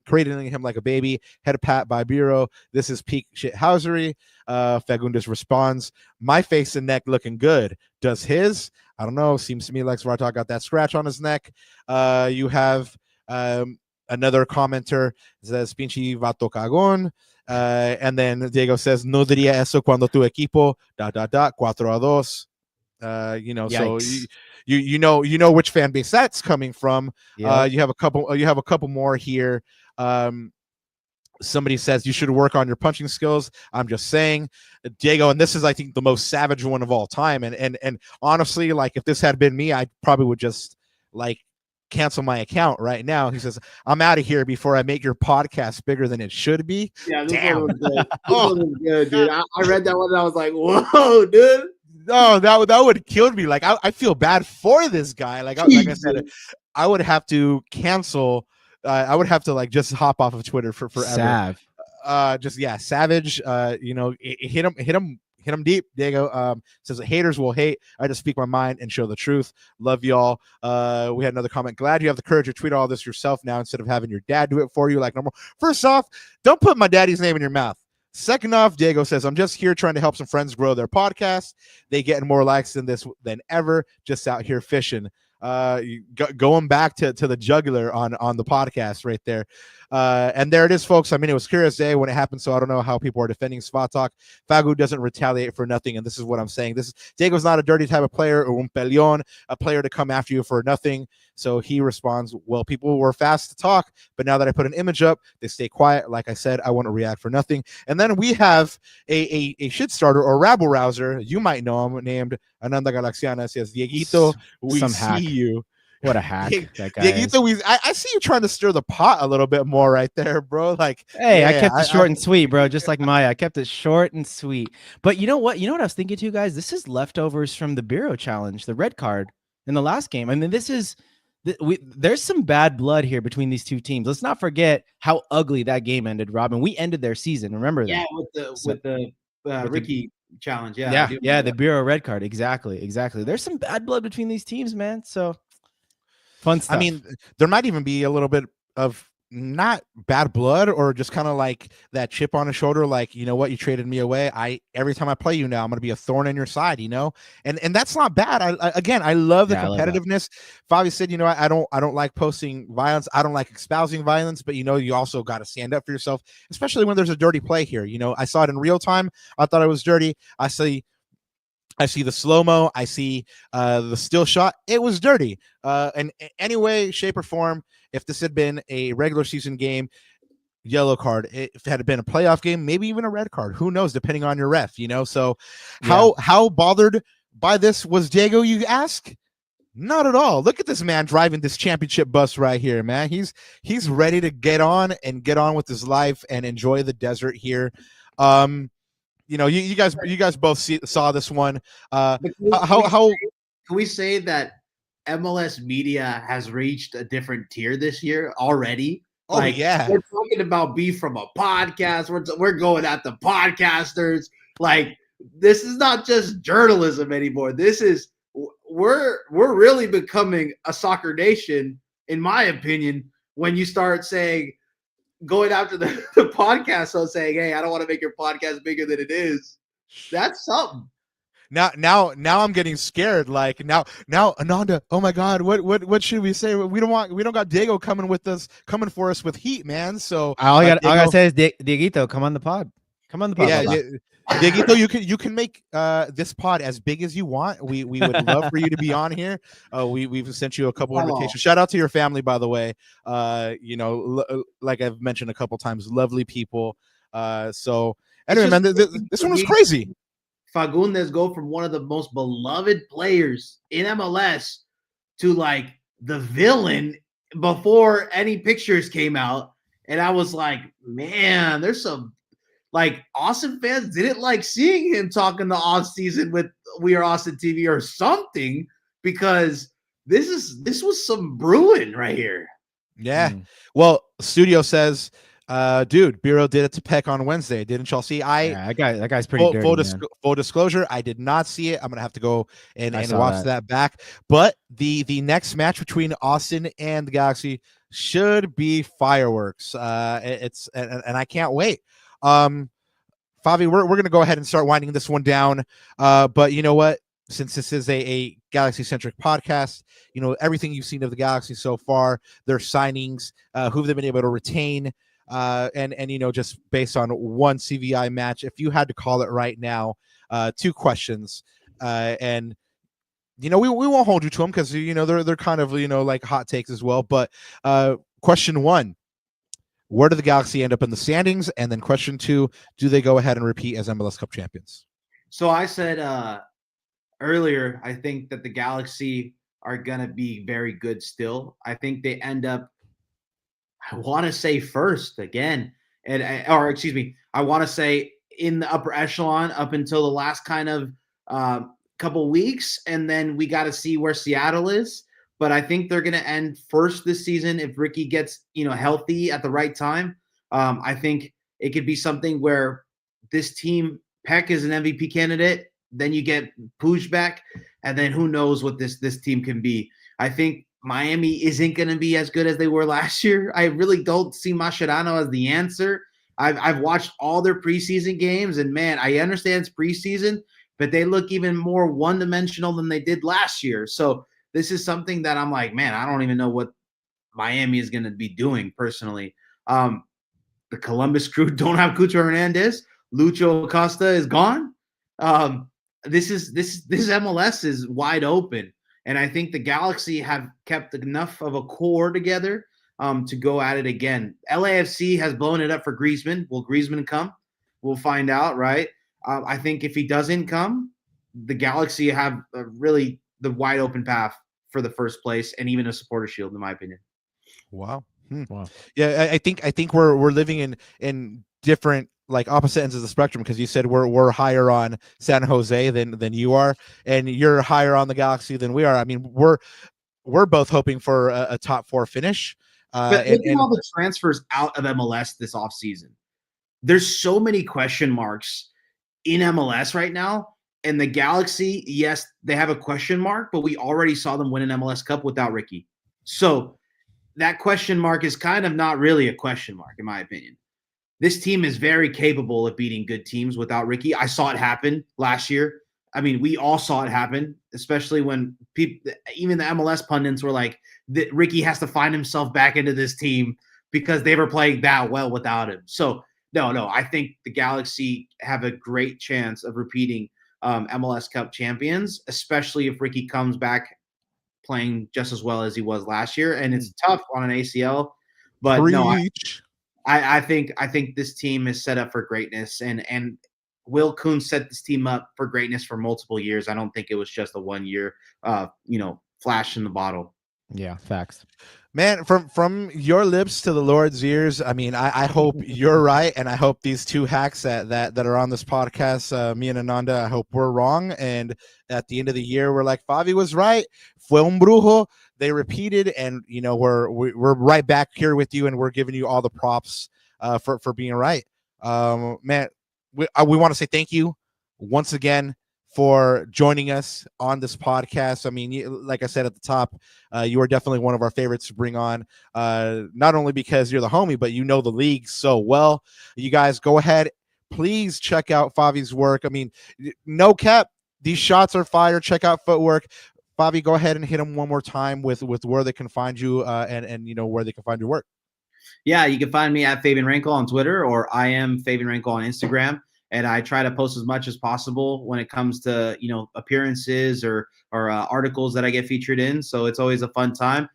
him like a baby, head pat by Bureau. This is peak shithousery. Fagundez responds, my face and neck looking good. Does his? I don't know. Seems to me like Svatok got that scratch on his neck. You have another commenter says, pinche vato cagón. And then Diego says, no diría eso cuando tu equipo, ... 4-2. So you know which fan base that's coming from. You have a couple more here. Somebody says you should work on your punching skills. I'm just saying, Diego, and this is I think the most savage one of all time. And honestly, like if this had been me, I probably would just like cancel my account right now. He says, I'm out of here before I make your podcast bigger than it should be. Yeah, this Damn. one was good. This one was good, dude. I read that one and I was like, whoa, dude. No, that would kill me. Like I feel bad for this guy. Like I said, I would have to cancel. I would have to like just hop off of Twitter for forever. Savage. Hit him deep. Diego says haters will hate. I just speak my mind and show the truth. Love y'all. We had another comment. Glad you have the courage to tweet all this yourself now instead of having your dad do it for you like normal. First off, don't put my daddy's name in your mouth. Second off, Diego says, I'm just here trying to help some friends grow their podcast. They getting more likes than ever. Just out here fishing. Going back to the jugular on the podcast right there. And there it is, folks. I mean, it was Curious Day when it happened, so I don't know how people are defending Svatok. Fagu doesn't retaliate for nothing, and this is what I'm saying. Diego's not a dirty type of player, or un peleón, a player to come after you for nothing. So he responds, well, people were fast to talk, but now that I put an image up, they stay quiet. Like I said, I want to react for nothing. And then we have a shit starter or rabble rouser, you might know him, named Ananda Galaxiana. Says, Dieguito, we see you. What a hack that guy Dieguito, I see you trying to stir the pot a little bit more right there, bro. Like, hey, I kept it short and sweet, bro. Just like Maya, I kept it short and sweet. But you know what? You know what I was thinking too, guys? This is leftovers from the Bureau challenge, the red card in the last game. I mean, there's some bad blood here between these two teams. Let's not forget how ugly that game ended, Robin. We ended their season. Remember that? Yeah, with the Ricky challenge. Yeah, the Bureau red card. Exactly. There's some bad blood between these teams, man. So fun stuff. I mean, there might even be a little bit of not bad blood or just kind of like that chip on his shoulder. Like, you know what? You traded me away. Every time I play you now, I'm going to be a thorn in your side, and that's not bad. I love the competitiveness. Favi said, I don't like posting violence. I don't like espousing violence, but you also got to stand up for yourself, especially when there's a dirty play here. I saw it in real time. I thought it was dirty. I see the slow-mo. I see the still shot. It was dirty. And any way, shape, or form, if this had been a regular season game, yellow card. If it had been a playoff game, maybe even a red card. Who knows, depending on your ref, So how bothered by this was Diego, you ask? Not at all. Look at this man driving this championship bus right here, man. He's ready to get on with his life and enjoy the desert here. You guys both saw this one. Can we say that MLS media has reached a different tier this year already? Oh, yeah. We're talking about beef from a podcast. We're going at the podcasters. Like, this is not just journalism anymore. This is we're really becoming a soccer nation, in my opinion, when you start saying, going after the podcast, so saying, hey, I don't want to make your podcast bigger than it is. That's something. Now I'm getting scared. Like now, Ananda, oh my God, what should we say? We don't got Diego coming for us with heat, man. So all I gotta say is Dieguito, come on the pod. Yeah, Dieguito, you can make this pod as big as you want. We would love for you to be on here. We've sent you a couple invitations. Shout out to your family, by the way. Like I've mentioned a couple times, lovely people. So anyway, man, this one was crazy. Fagundez go from one of the most beloved players in MLS to like the villain before any pictures came out. And I was like, man, there's some like Austin fans didn't like seeing him talking the off season with We Are Austin TV or something, because this was some brewing right here. Yeah. Well, studio says, dude, Bureau did it to Peck on Wednesday. Didn't y'all see? Yeah, that guy's pretty dirty, man. Full disclosure, I did not see it. I'm gonna have to go and watch that back. But the next match between Austin and the Galaxy should be fireworks. It's and I can't wait. Favi, we're gonna go ahead and start winding this one down. But you know what? Since this is a Galaxy-centric podcast, you know, everything you've seen of the Galaxy so far, their signings, who they've been able to retain, and you know, just based on one CVI match, if you had to call it right now, 2 questions, and you know, we won't hold you to them because you know they're kind of, you know, like hot takes as well. But question 1. Where do the Galaxy end up in the standings? And then question 2, do they go ahead and repeat as MLS Cup champions? So I said earlier, I think that the Galaxy are going to be very good still. I think they end up, I want to say first again, or excuse me, I want to say in the upper echelon up until the last kind of couple weeks. And then we got to see where Seattle is. But I think they're going to end first this season if Ricky gets, you know, healthy at the right time. I think it could be something where this team, Peck is an MVP candidate. Then you get Puig back, and then who knows what this team can be. I think Miami isn't going to be as good as they were last year. I really don't see Mascherano as the answer. I've watched all their preseason games, and man, I understand it's preseason, but they look even more one-dimensional than they did last year. So this is something that I'm like, man, I don't even know what Miami is going to be doing personally. The Columbus Crew don't have Cucho Hernandez. Lucho Acosta is gone. This MLS is wide open, and I think the Galaxy have kept enough of a core together to go at it again. LAFC has blown it up for Griezmann. Will Griezmann come? We'll find out, right? I think if he doesn't come, the Galaxy have really the wide open path for the first place and even a supporter shield, in my opinion. Wow. Wow. Yeah, I think we're living in different, like, opposite ends of the spectrum, because you said we're higher on San Jose than you are, and you're higher on the Galaxy than we are. I mean, we're both hoping for a top 4 finish. But look at all the transfers out of MLS this offseason. There's so many question marks in MLS right now, and the Galaxy, yes, they have a question mark, but we already saw them win an MLS Cup without Ricky. So that question mark is kind of not really a question mark, in my opinion. This team is very capable of beating good teams without Ricky. I saw it happen last year. I mean, we all saw it happen, especially when people, even the MLS pundits were like, Ricky has to find himself back into this team because they were playing that well without him. So, no, I think the Galaxy have a great chance of repeating MLS Cup champions, especially if Ricky comes back playing just as well as he was last year. And it's tough on an ACL, but no, I think this team is set up for greatness, and Will Kuhn set this team up for greatness for multiple years. I don't think it was just a 1 year, flash in the bottle. Yeah, facts. Man, from your lips to the Lord's ears, I mean, I hope you're right, and I hope these 2 hacks that are on this podcast, me and Ananda, I hope we're wrong, and at the end of the year, we're like, Favi was right, fue un brujo, they repeated, and, you know, we're right back here with you, and we're giving you all the props for being right. Man, we want to say thank you once again for joining us on this podcast. I mean, like I said at the top, you are definitely one of our favorites to bring on, not only because you're the homie, but you know the league so well. You guys go ahead, please check out Favi's work. I mean, no cap, these shots are fire. Check out Footwork. Favi, go ahead and hit them one more time with where they can find you and you know where they can find your work. Yeah, you can find me at Favian Renkel on Twitter, or I am Favian Renkel on Instagram. And I try to post as much as possible when it comes to, you know, appearances or articles that I get featured in. So it's always a fun time.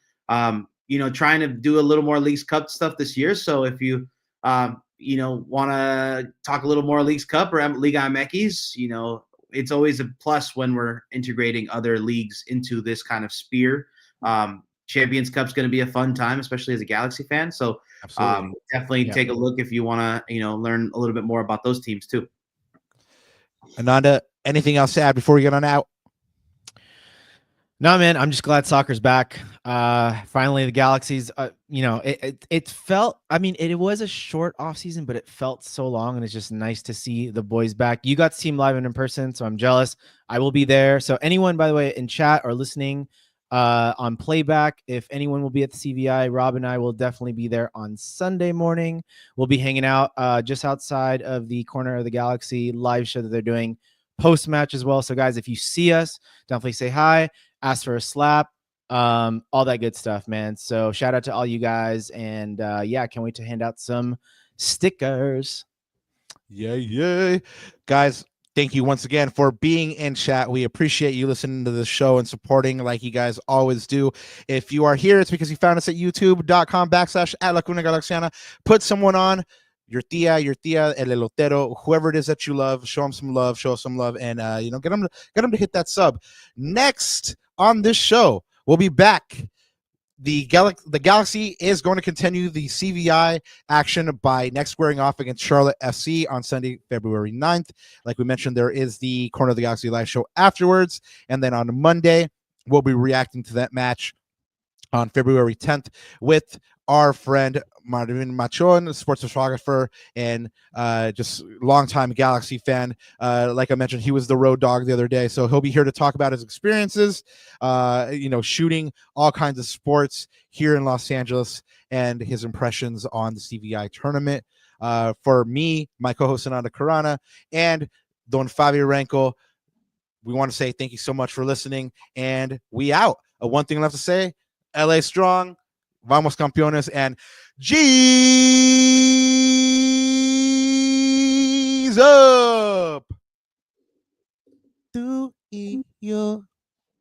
You know, trying to do a little more Leagues Cup stuff this year. So if you, want to talk a little more Leagues Cup or Liga MX, you know, it's always a plus when we're integrating other leagues into this kind of sphere. Champions Cup's going to be a fun time, especially as a Galaxy fan. So definitely take a look if you want to, learn a little bit more about those teams too. Ananda, anything else to add before we get on out? No, man, I'm just glad soccer's back. Finally, the Galaxies, it felt, it was a short off season, but it felt so long, and it's just nice to see the boys back. You got to see them live and in person, so I'm jealous. I will be there. So anyone, by the way, in chat or listening on playback, if anyone will be at the CVI, Rob and I will definitely be there on Sunday morning. We'll be hanging out just outside of the Corner of the Galaxy live show that they're doing post-match as well. So guys, if you see us, definitely say hi. Ask for a slap, all that good stuff, man. So shout out to all you guys, and can't wait to hand out some stickers. Yeah. Guys, thank you once again for being in chat. We appreciate you listening to the show and supporting like you guys always do. If you are here, it's because you found us at youtube.com/@LaCunaGalaxiana. Put someone on, your tia, el elotero, whoever it is that you love, show them some love, and get them to hit that sub. Next on this show, we'll be back. The Galaxy is going to continue the CVI action by next squaring off against Charlotte FC on Sunday, February 9th. Like we mentioned, there is the Corner of the Galaxy live show afterwards. And then on Monday, we'll be reacting to that match on February 10th with our friend Marvin Machon, sports photographer and just longtime Galaxy fan. Like I mentioned, he was the road dog the other day, so he'll be here to talk about his experiences, shooting all kinds of sports here in Los Angeles and his impressions on the CVI tournament. For me, my co-host Ananda Karana, and Don Favian Renkel, we want to say thank you so much for listening, and we out. One thing left to say: LA strong, vamos campeones, and G's up.